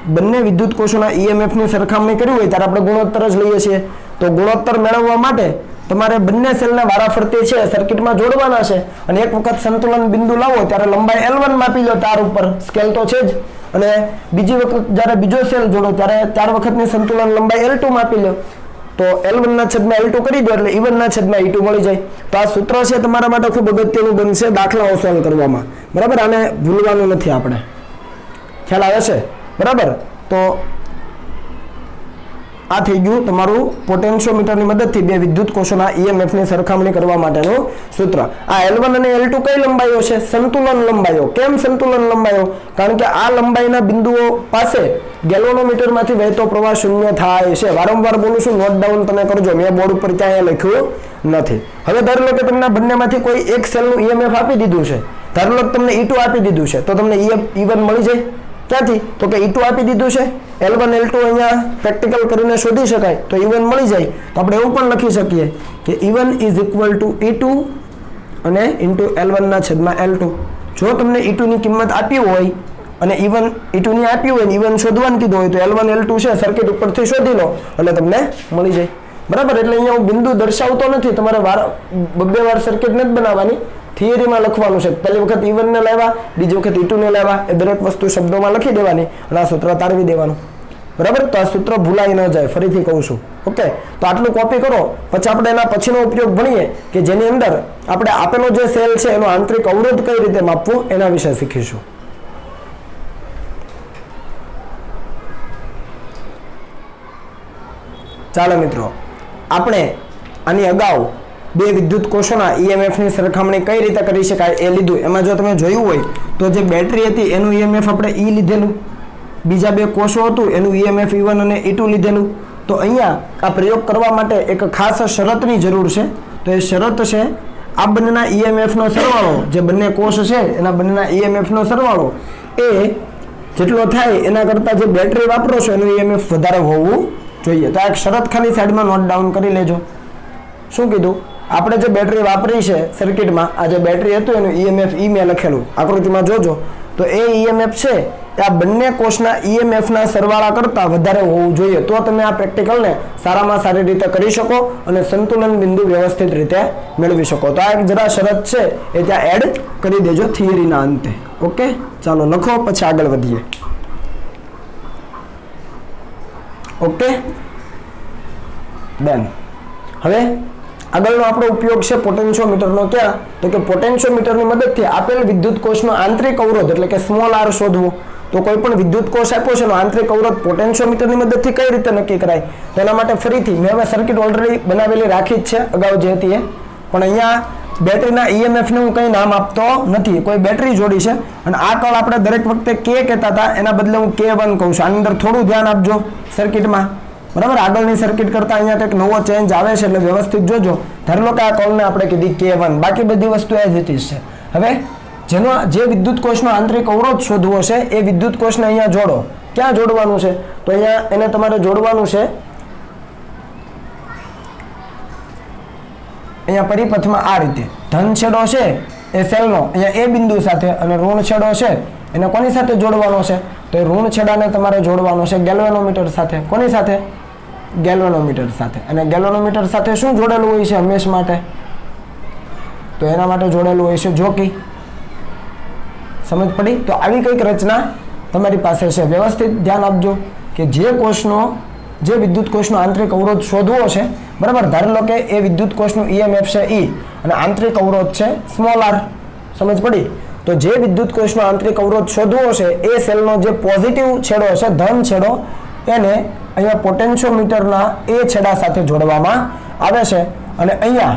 બંને વિદ્યુત કોષોના EMF ની સરખામણી કરવી હોય ત્યારે આપણે ગુણોત્તર જ લઈએ છીએ. તો ગુણોત્તર મેળવવા માટે તમારે બંને સેલને વારાફરતી છે સર્કિટમાં જોડવાના છે અને એક વખત સંતુલન બિંદુ લાવો ત્યારે લંબાઈ L1 માપી લો તાર ઉપર, સ્કેલ તો છે જ. અને બીજી વખત જ્યારે બીજો સેલ જોડો ત્યારે 4 વખતની સંતુલન લંબાઈ L2 માપી લો. તો L1 ના છેદમાં L2 કરી દો એટલે E1 ના છેદમાં E2 મળી જાય. તો આ સૂત્ર છે તમારા માટે ખૂબ અગત્યનું બનશે દાખલાઓ સોલ્વ કરવામાં. બરાબર, આને ભૂલવાનું નથી આપણે. ખ્યાલ આવે છે? બરાબર. તો આ થઈ ગયું તમારું પોટેન્શિયોમીટરની મદદથી બે વિદ્યુત કોષોના EMF ની સરખામણી કરવા માટેનું સૂત્ર. આ L1 અને L2 કઈ લંબાઈઓ છે? સંતુલન લંબાઈઓ. કેમ સંતુલન લંબાઈઓ? કારણ કે આ લંબાઈના બિંદુઓ પાસે ગેલ્વેનોમીટરમાંથી વહેતો પ્રવાહ શૂન્ય થાય છે. વારંવાર બોલું છું, નોટ ડાઉન તમે કરજો. મેં બોર્ડ ઉપર ત્યાં લખ્યું નથી. હવે ધારો લો કે તમને બંનેમાંથી કોઈ એક સેલનું EMF આપી દીધું છે. ધારો લો કે તમને E2 આપી દીધું છે, તો તમને E1 મળી જાય. ક્યાંથી? તો કે E2 આપી દીધું છે, L1 L2 અહીંયા પ્રેક્ટિકલ કરીને શોધી શકાય, તો E1 મળી જાય. તો આપણે એવું પણ લખી શકીએ કે E1 is equal to E2 અને ઇન્ટુ L1 ના છેદમાં L2. જો તમને E2 ની કિંમત આપી હોય અને E2 ની આપી હોય ને E1 શોધવાનું કીધું હોય, તો L1 L2 છે સર્કિટ ઉપરથી શોધી લો એટલે તમને મળી જાય. બરાબર. એટલે અહીંયા હું બિંદુ દર્શાવતો નથી, તમારે બે વાર સર્કિટ નથી બનાવવાની, થિયરીમાં લખવાનું છે. પહેલી વખત E1 ને લેવા, બીજી વખત E2 ને લેવા, એ દરેક વસ્તુ શબ્દોમાં લખી દેવાની અને આ સૂત્ર તારવી દેવાનું. બરાબર. તો આ સૂત્ર ભૂલાઈ ન જાય, ફરીથી કહું છું. ઓકે, તો આટલું કોપી કરો. પછી આપણે એના પછીનો ઉપયોગ ભણીએ કે જેની અંદર આપણે આપેલો જે સેલ છે એનો આંતરિક અવરોધ કઈ રીતે માપવું એના વિશે શીખીશું. ચાલો મિત્રો, આપણે આની અગાઉ બે વિદ્યુત કોષોના EMF ની સરખામણી કઈ રીતે કરી શકાય એ લીધું. એમાં જો તમે જોયું હોય તો જે બેટરી હતી એનું EMF આપણે E લીધેલું, બીજા બે કોષો હતું એનું EMF E1 અને E2 લીધેલું. તો અહીંયા આ પ્રયોગ કરવા માટે એક ખાસ શરતની જરૂર છે. તો એ શરત છે આ બંનેના EMF નો સરવાળો, જે બંને કોષ છે એના બંનેના EMF નો સરવાળો એ જેટલો થાય એના કરતાં જે બેટરી વાપરો છો એનું EMF વધારે હોવું જોઈએ. તો આ એક શરત ખાલી સાઈડમાં નોટ ડાઉન કરી લેજો. શું કીધું? આપણે જે બેટરી વાપરી છે સર્કિટમાં, આ જે બેટરી હતું એનું EMF E મેં લખેલું આકૃતિમાં જોજો. તો એ EMF છે આ બંને કોષના EMF ના સરવાળા કરતાં વધારે હોવું જોઈએ. તો તમે આ પ્રેક્ટિકલને સારામાં સારી રીતે કરી શકો અને સંતુલન બિંદુ વ્યવસ્થિત રીતે મેળવી શકો. તો આ એક જરા શરત છે એ ત્યાં એડ કરી દેજો થિયરીના અંતે. ઓકે, ચાલો લખો, પછી આગળ વધીએ. ઓકે બેન, હવે આગળનો આપણો ઉપયોગ છે પોટેન્શિયોમીટરનો. ક્યાં? તો કે પોટેન્શિયોમીટરની મદદથી આપેલ વિદ્યુત કોષનો આંતરિક અવરોધ એટલે કે સ્મોલ r શોધવો. તો કોઈ પણ વિદ્યુત કોષ આપ્યો છે એનો આંતરિક અવરોધ પોટેન્શિયોમીટરની મદદથી કઈ રીતે નક્કી કરાય? તો એના માટે ફરીથી મેં હવે સર્કિટ ઓલરેડી બનાવેલી રાખી જ છે અગાઉ જે હતી એ, પણ અહીંયા બેટરીના EMF ને હું કંઈ નામ આપતો નથી, કોઈ બેટરી જોડી છે અને આ કળ આપણે દરેક વખતે K કહેતા હતા, એના બદલે હું K1 કહું છું. આની અંદર થોડું ધ્યાન આપજો સર્કિટમાં. બરાબર, આગળની સર્કિટ કરતા અહીંયા કંઈક નવો ચેન્જ આવે છે એટલે વ્યવસ્થિત જોજો. ધારો લો કે આ કળને આપણે કીધી K1, બાકી બધી વસ્તુ એ જ હતી છે. હવે જેનો જે વિદ્યુત કોષનો આંતરિક અવરોધ શોધવો છે એ વિદ્યુત કોષને અહીંયા જોડો. ક્યાં જોડવાનું છે? તો અહીંયા એને તમારે જોડવાનું છે અહીંયા પરિપથમાં આ રીતે. ધન છેડો છે એ સેલનો અહીંયા એ બિંદુ સાથે અને ઋણ છેડો છે એને કોની સાથે જોડવાનો છે? તો એ ઋણ છેડાને તમારે જોડવાનો છે ગેલ્વેનોમીટર સાથે. કોની સાથે? ગેલ્વેનોમીટર સાથે. અને ગેલ્વેનોમીટર સાથે શું જોડેલું હોય છે હંમેશ માટે? તો એના માટે જોડેલું હોય છે જોકી. સમજ પડી? તો આવી કંઈક રચના તમારી પાસે છે. વ્યવસ્થિત ધ્યાન આપજો કે જે વિદ્યુત કોષનો આંતરિક અવરોધ શોધવો છે, બરાબર, ધારી લો કે એ વિદ્યુત કોષનું EMF છે E અને આંતરિક અવરોધ છે સ્મોલ r. સમજ પડી? તો જે વિદ્યુત કોષનો આંતરિક અવરોધ શોધવો છે એ સેલનો જે પોઝિટિવ છેડો છે, ધન છેડો, એને અહીંયા પોટેન્શિયોમીટરના એ છેડા સાથે જોડવામાં આવે છે અને અહીંયા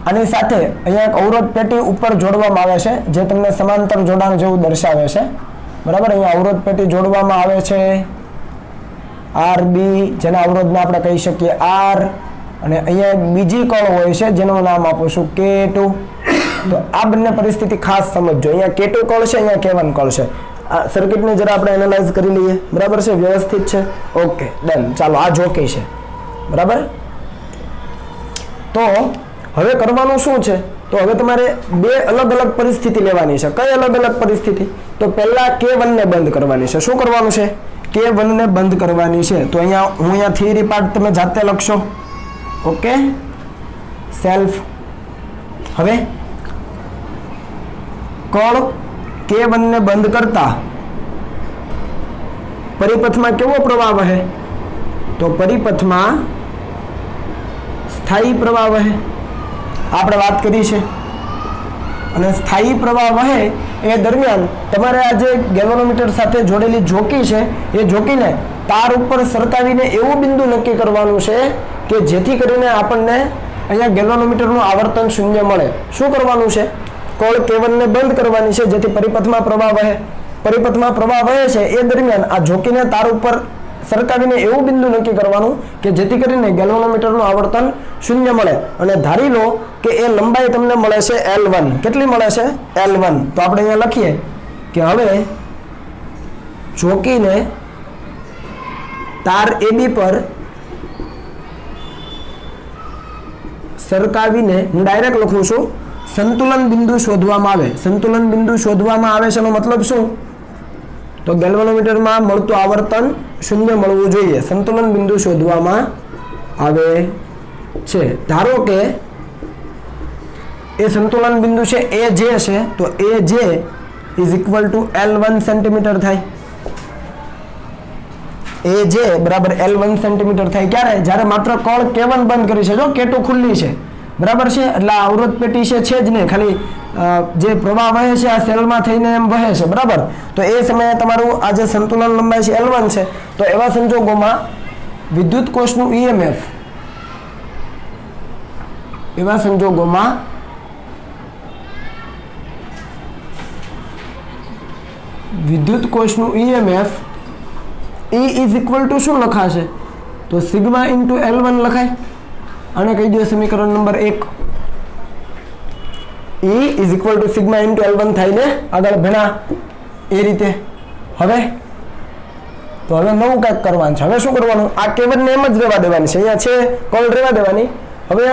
આની સાથે અહીંયા એક અવરોધ પેટી ઉપર જોડવામાં આવે છે જે તમને સમાંતર જોડાણ જેવું દર્શાવે છે. બરાબર, અહીંયા અવરોધ પેટી જોડવામાં આવે છે RB, જેના અવરોધને આપણે કહી શકીએ R, અને અહીંયા એક બીજી કળ હોય છે જેનું નામ આપું છું K2. તો આ બંને પરિસ્થિતિ ખાસ સમજજો. અહીંયા K2 કળ છે, અહીંયા K1 કળ છે. આ સર્કિટને જરા આપણે એનાલાઇઝ કરી લઈએ. બરાબર છે? વ્યવસ્થિત છે? Okay done. ચાલો, આ જોકી છે. બરાબર. તો હવે કરવાનું શું છે? તો હવે તમારે બે અલગ અલગ પરિસ્થિતિ લેવાની છે. કઈ અલગ અલગ પરિસ્થિતિ? તો પહેલા K1 ને બંધ કરવાની છે. શું કરવાનું છે? K1 ને બંધ કરવાની છે. તો અહીંયા થિયરી પાર્ટ તમે જાતે લખશો. Okay, self. હવે કળ K1 ને બંધ કરતા પરિપથમાં કેવો પ્રવાહ વહે? તો પરિપથમાં સ્થાયી પ્રવાહ વહે, આપણે વાત કરી છે. અને સ્થાયી પ્રવાહ વહે એ દરમિયાન તમારે આ જે ગેલ્વેનોમીટર સાથે જોડેલી જોકી છે એ જોકીને તાર ઉપર સરકાવીને એવું બિંદુ નક્કી કરવાનું છે કે જેથી કરીને આપણને અહીંયા ગેલ્વેનોમીટરનું આવર્તન શૂન્ય મળે. શું કરવાનું છે? કોળ કેબલને બંધ કરવાની છે જેથી પરિપથમાં પ્રવાહ વહે. પરિપથમાં પ્રવાહ વહે છે એ દરમિયાન આ જોકીને તાર ઉપર સરકાવીને એવું બિંદુ નક્કી કરવાનું કે જેથી કરીને ગેલ્વેનોમીટરનું આવર્તન શૂન્ય મળે. અને ધારી લો કે એ લંબાઈ તમને મળે છે L1. કેટલી મળે છે? L1. તો આપણે અહીંયા લખીએ કે હવે જોકીને તાર AB પર સરકાવીને હું ડાયરેક્ટ લખું છું સંતુલન બિંદુ શોધવામાં આવે. સંતુલન બિંદુ શોધવામાં આવે છે એનો મતલબ શું? તો ગેલ્વેનોમીટરમાં મળતું આવર્તન શૂન્ય મળવું જોઈએ. સંતુલન બિંદુ શોધવામાં આવે છે. ધારો કે એ સંતુલન બિંદુ છે AJ છે, તો AJ is equal to L1 centimetre થાય. AJ બરાબર L1 સેન્ટીમીટર થાય. ક્યારે? જ્યારે માત્ર કળ K1 બંધ કરી છે, જો K2 ખુલ્લી છે, બરાબર છે. એટલે આ અવરોધ પેટી છે જ નહીં, ખાલી જે પ્રવાહ વહે છે આ સેલમાં થઈને એમ વહે છે, બરાબર. તો એ સમયે તમારું આ જે સંતુલન લંબાઈ છે L1 છે, તો એવા સંજોગોમાં વિદ્યુત કોષનું EMF એવા સંજોગોમાં વિદ્યુત કોષનું EMF E is equal to શું લખાશે? તો સિગ્મા ઇન્ટુ L1 લખાય. આને કહી દો સમીકરણ number 1. E is equal to sigma into L1 થાય ને આગળ ભણા એ રીતે. હવે તો હવે નવું કંઈક કરવાનું છે. હવે શું કરવાનું? આ કેબલને એમ જ રહેવા દેવાની છે, અહીંયા છે કોલ રહેવા દેવાની. હવે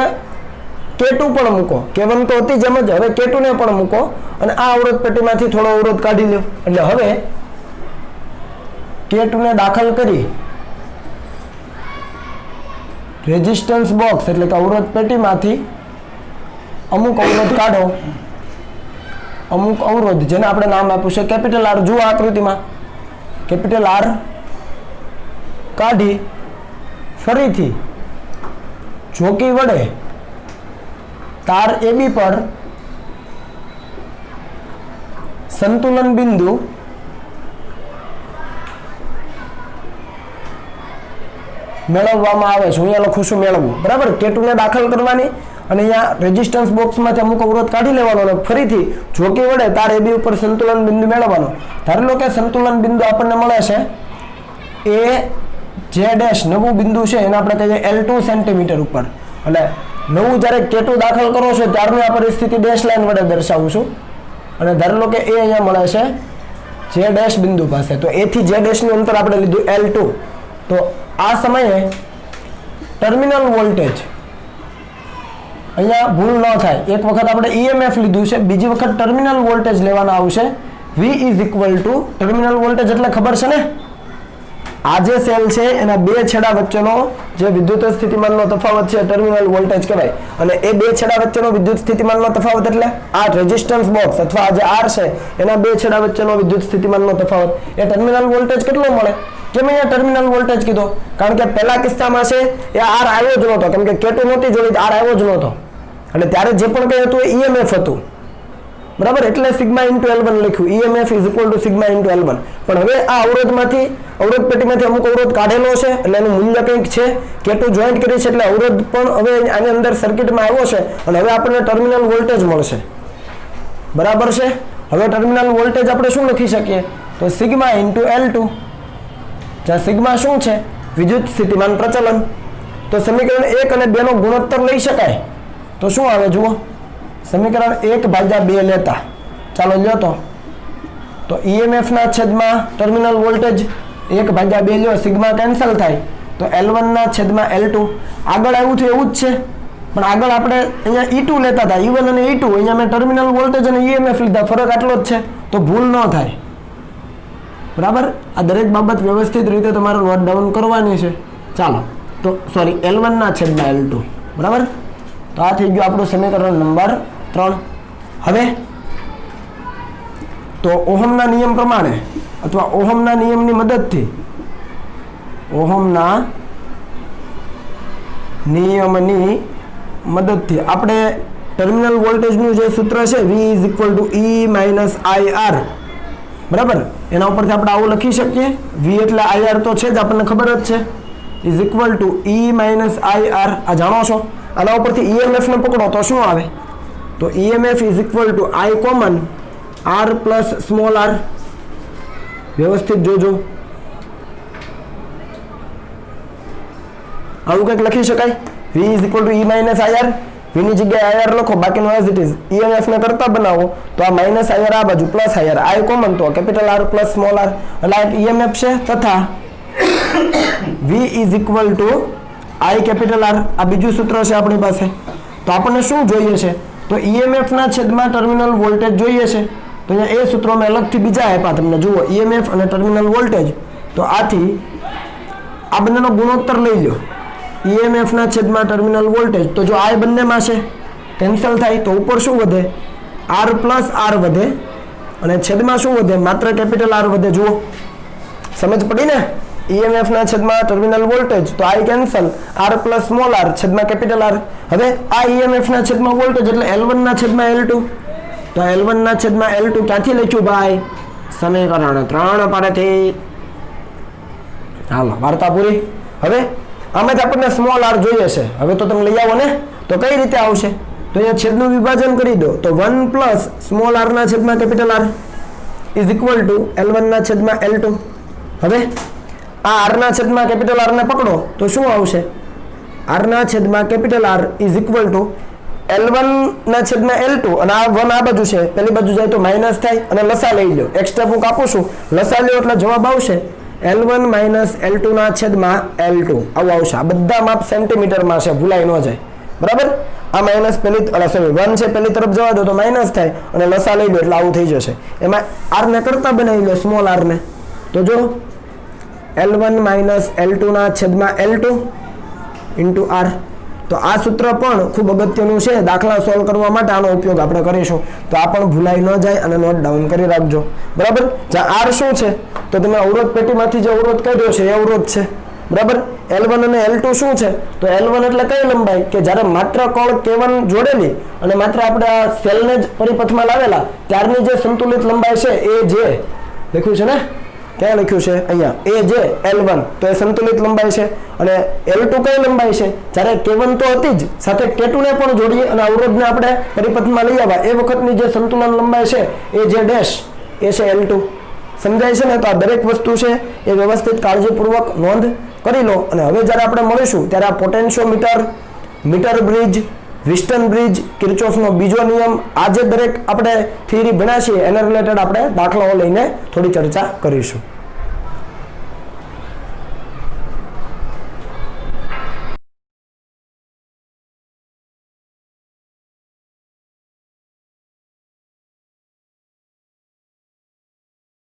K2 પણ મૂકો. K1 તો હતી જેમ જ, હવે K2 ને પણ મૂકો અને આ અવરોધ પેટીમાંથી થોડો અવરોધ કાઢી લો. એટલે હવે K2 ને દાખલ કરી રેઝિસ્ટન્સ બોક્સ એટલે કે અવરોધ પેટીમાંથી અમુક અવરોધ કાઢો. અમુક અવરોધ જેને આપણે નામ આપ્યું છે કેપિટલ R. જુઓ આકૃતિમાં કેપિટલ R કાઢી ફરીથી જોકી વડે તાર AB પર સંતુલન બિંદુ મેળવવામાં આવે છે. અહીંયા લખું છું મેળવવું, બરાબર. K2 ને દાખલ કરવાની અને અહીંયા રેઝિસ્ટન્સ બોક્સમાંથી અમુક અવરોધ કાઢી લેવાનો અને ફરીથી જોકી વડે તાર AB ઉપર સંતુલન બિંદુ મેળવવાનો. ધારી લો કે સંતુલન બિંદુ આપણને મળે છે એ જે ડેશ નવું બિંદુ છે એને આપણે કહીએ L2 સેન્ટીમીટર ઉપર. એટલે નવું જ્યારે K2 દાખલ કરો છો ત્યારની આ પરિસ્થિતિ ડેશ લાઈન વડે દર્શાવું છું. અને ધારી લો કે એ અહીંયા મળે છે જે ડેશ બિંદુ પાસે, તો એ થી જે ડેશનું અંતર આપણે લીધું L2. તો આ સમયે ટર્મિનલ વોલ્ટેજ અહીંયા ભૂલ ન થાય, એક વખત આપણે EMF લીધું છે, બીજી વખત ટર્મિનલ વોલ્ટેજ લેવાના આવશે. V is equal to terminal voltage એટલે ખબર છે ને, આ જે સેલ છે એના બે છેડા વચ્ચેનો જે વિદ્યુત સ્થિતિમાનનો તફાવત છે ટર્મિનલ વોલ્ટેજ કહેવાય. અને એ બે છેડા વચ્ચેનો વિદ્યુત સ્થિતિમાનનો તફાવત એટલે આ રેઝિસ્ટન્સ બોક્સ અથવા આ જે R છે એના બે છેડા વચ્ચેનો વિદ્યુત સ્થિતિમાનનો તફાવત. એ ટર્મિનલ વોલ્ટેજ કેટલો મળે? કેમ અહીંયા ટર્મિનલ વોલ્ટેજ કીધો? કારણ કે પહેલા કિસ્સામાં છે એ R આવ્યો જ નહોતો, કેમ કે K2 નહોતી જોડી, R આવ્યો જ નહોતો. અને ત્યારે જે પણ કંઈ હતું એ EMF હતું, બરાબર. એટલે સિગ્મા ઇન્ટુ L1 લખ્યું. EMF is equal to sigma into L1. પણ હવે આ અવરોધમાંથી અવરોધ પેટીમાંથી અમુક અવરોધ કાઢેલો છે એટલે એનું મૂલ્ય કંઈક છે. K2 જોઈન્ટ કરી છે એટલે અવરોધ પણ હવે આની અંદર સર્કિટમાં આવ્યો છે અને હવે આપણને ટર્મિનલ વોલ્ટેજ મળશે, બરાબર છે. હવે ટર્મિનલ વોલ્ટેજ આપણે શું લખી શકીએ? તો સિગ્મા ઇન્ટુ L2. જ્યાં સિગ્મા શું છે? વિદ્યુત સ્થિતિમાન પ્રચલન. તો સમીકરણ 1 અને 2 નો ગુણોત્તર લઈ શકાય. તો શું આવે જુઓ, સમીકરણ 1/2 લેતા ચાલો લ્યો તો EMF ના છેદમાં ટર્મિનલ વોલ્ટેજ 1/2 લ્યો, સિગ્મા કેન્સલ થાય તો L1 ના છેદમાં L2. આગળ આવ્યું થયું એવું જ છે, પણ આગળ આપણે અહીંયા E2 લેતા હતા, E1 અને E2. અહીંયા મેં ટર્મિનલ વોલ્ટેજ અને EMF લીધા, ફરક આટલો જ છે, તો ભૂલ ન થાય, બરાબર. આ દરેક બાબત વ્યવસ્થિત રીતે તમારે નોટ ડાઉન કરવાની છે. ચાલો તો સોરી L1 ના છેદમાં L2, બરાબર. તો આ થઈ ગયું આપણું સમીકરણ નંબર 3. હવે તો ઓહમના નિયમ પ્રમાણે અથવા ઓહમના નિયમની મદદથી ઓહમના નિયમની મદદથી આપણે ટર્મિનલ વોલ્ટેજનું જે સૂત્ર છે V = E - IR, બરાબર, એના ઉપરથી આપણે આવું લખી શકીએ. V એટલે IR તો છે જ, આપણને ખબર જ છે, = E - IR. આ જાણો છો. આના ઉપરથી EMF ને પકડો તો શું આવે? તો EMF = I common R plus small r. વ્યવસ્થિત જોજો. આવું કંઈક લખી શકાય. V = E - IR. V ની જગ્યાએ IR લખો, બાકીનો એઝ ઇટ ઇઝ. EMF ને કરતા બનાવો તો આ -IR આ બાજુ પ્લસ IR, I કોમન તો capital R plus small r. એટલે આ EMF છે તથા V = I કેપિટલ R. આ બીજું સૂત્ર છે આપણી પાસે. તો આપણને શું જોઈએ છે? તો EMF ના છેદમાં ટર્મિનલ વોલ્ટેજ જોઈએ છે. તો અહીંયા એ સૂત્રો મેં અલગથી બીજા આપ્યા તમને. જુઓ, EMF અને ટર્મિનલ વોલ્ટેજ. તો આથી આ બંનેનો ગુણોત્તર લઈ લો. EMF ના છેદમાં ટર્મિનલ વોલ્ટેજ. તો જો I બંનેમાં છે, કેન્સલ થાય તો ઉપર શું વધે? R પ્લસ R વધે અને છેદમાં શું વધે? માત્ર કેપિટલ R વધે. જુઓ, સમજ પડી ને? EMF ના છેદમાં ટર્મિનલ વોલ્ટેજ તો I cancel, R plus small r છેદમાં કેપિટલ R. હવે આ EMF ના છેદમાં વોલ્ટેજ એટલે L1 ના છેદમાં L2. તો L1 ના છેદમાં L2 ક્યાંથી લખ્યું ભાઈ? સમીકરણ 3 પરથી. હાલો, વાર્તા પૂરી. હવે આમાં જ આપણને સ્મોલ r જોઈએ છે. હવે તો તમે લઈ આવો ને. તો કઈ રીતે આવશે? તો અહીંયા છેદનું વિભાજન કરી દો. તો 1 પ્લસ સ્મોલ r ના છેદમાં કેપિટલ R = L1 ના છેદમાં L2. હવે આ r ના છેદમાં કેપિટલ R ને પકડો તો શું આવશે? r ના છેદમાં કેપિટલ R = L1 ના છેદમાં L2. અને આ 1 આ બાજુ છે, પેલી બાજુ જાય તો માઇનસ થાય અને લસા લઈ લો. એક સ્ટેપ હું કાપું છું, લસા લ્યો એટલે જવાબ આવશે L1 - L2 ના છેદમાં L2. આવું આવશે. આ બધા માપ સેન્ટીમીટરમાં છે, ભૂલાઈ ન જાય. બરાબર? આ માઇનસ પેલી 1 છે પેલી તરફ જવા દો તો માઇનસ થાય અને લસા લઈ લો એટલે આવું થઈ જશે. એમાં r ને કરતા બનાવી લો, સ્મોલ r ને. તો જો L1 - L2 ના છેદમાં L2 * R. તો આ સૂત્ર પણ ખૂબ અગત્યનું છે. દાખલા સોલ્વ કરવા માટે આનો ઉપયોગ આપણે કરીશું. તો આ પણ ભૂલાઈ ન જાય અને નોટ ડાઉન કરી રાખજો. બરાબર? જ્યાં R શું છે? તો તમે અવરોધ પેટીમાંથી જે અવરોધ કાઢ્યો છે એ અવરોધ છે. બરાબર? L1 અને L2 શું છે? તો L1 એટલે કઈ લંબાઈ? કે જ્યારે માત્ર કળ K1 જોડેલી અને માત્ર આપણે આ સેલને જ પરિપથમાં લાવેલા ત્યારની જે સંતુલિત લંબાઈ છે એ જે લખ્યું છે ને, ક્યાં લખ્યું છે? અહીંયા. એ જે L1 તો એ સંતુલિત લંબાઈ છે. અને L2 કઈ લંબાઈ છે? જ્યારે K1 તો હતી જ, સાથે K2 ને પણ જોડીએ અને અવરોધને આપણે પરિપથમાં લઈ આવ્યા એ વખતની જે સંતુલન લંબાઈ છે એ જે ડેશ એ છે L2. સમજાય છે ને? તો આ દરેક વસ્તુ છે એ વ્યવસ્થિત કાળજીપૂર્વક નોંધ કરી લો. અને હવે જ્યારે આપણે મળીશું ત્યારે આ પોટેન્શિયોમીટર, મીટર બ્રિજ, વિસ્ટન બ્રિજ, કિર્ચોફનો બીજો નિયમ, આ જે દરેક આપણે થિયરી ભણ્યા છીએ એના રિલેટેડ આપણે દાખલાઓ લઈને થોડી ચર્ચા કરીશું.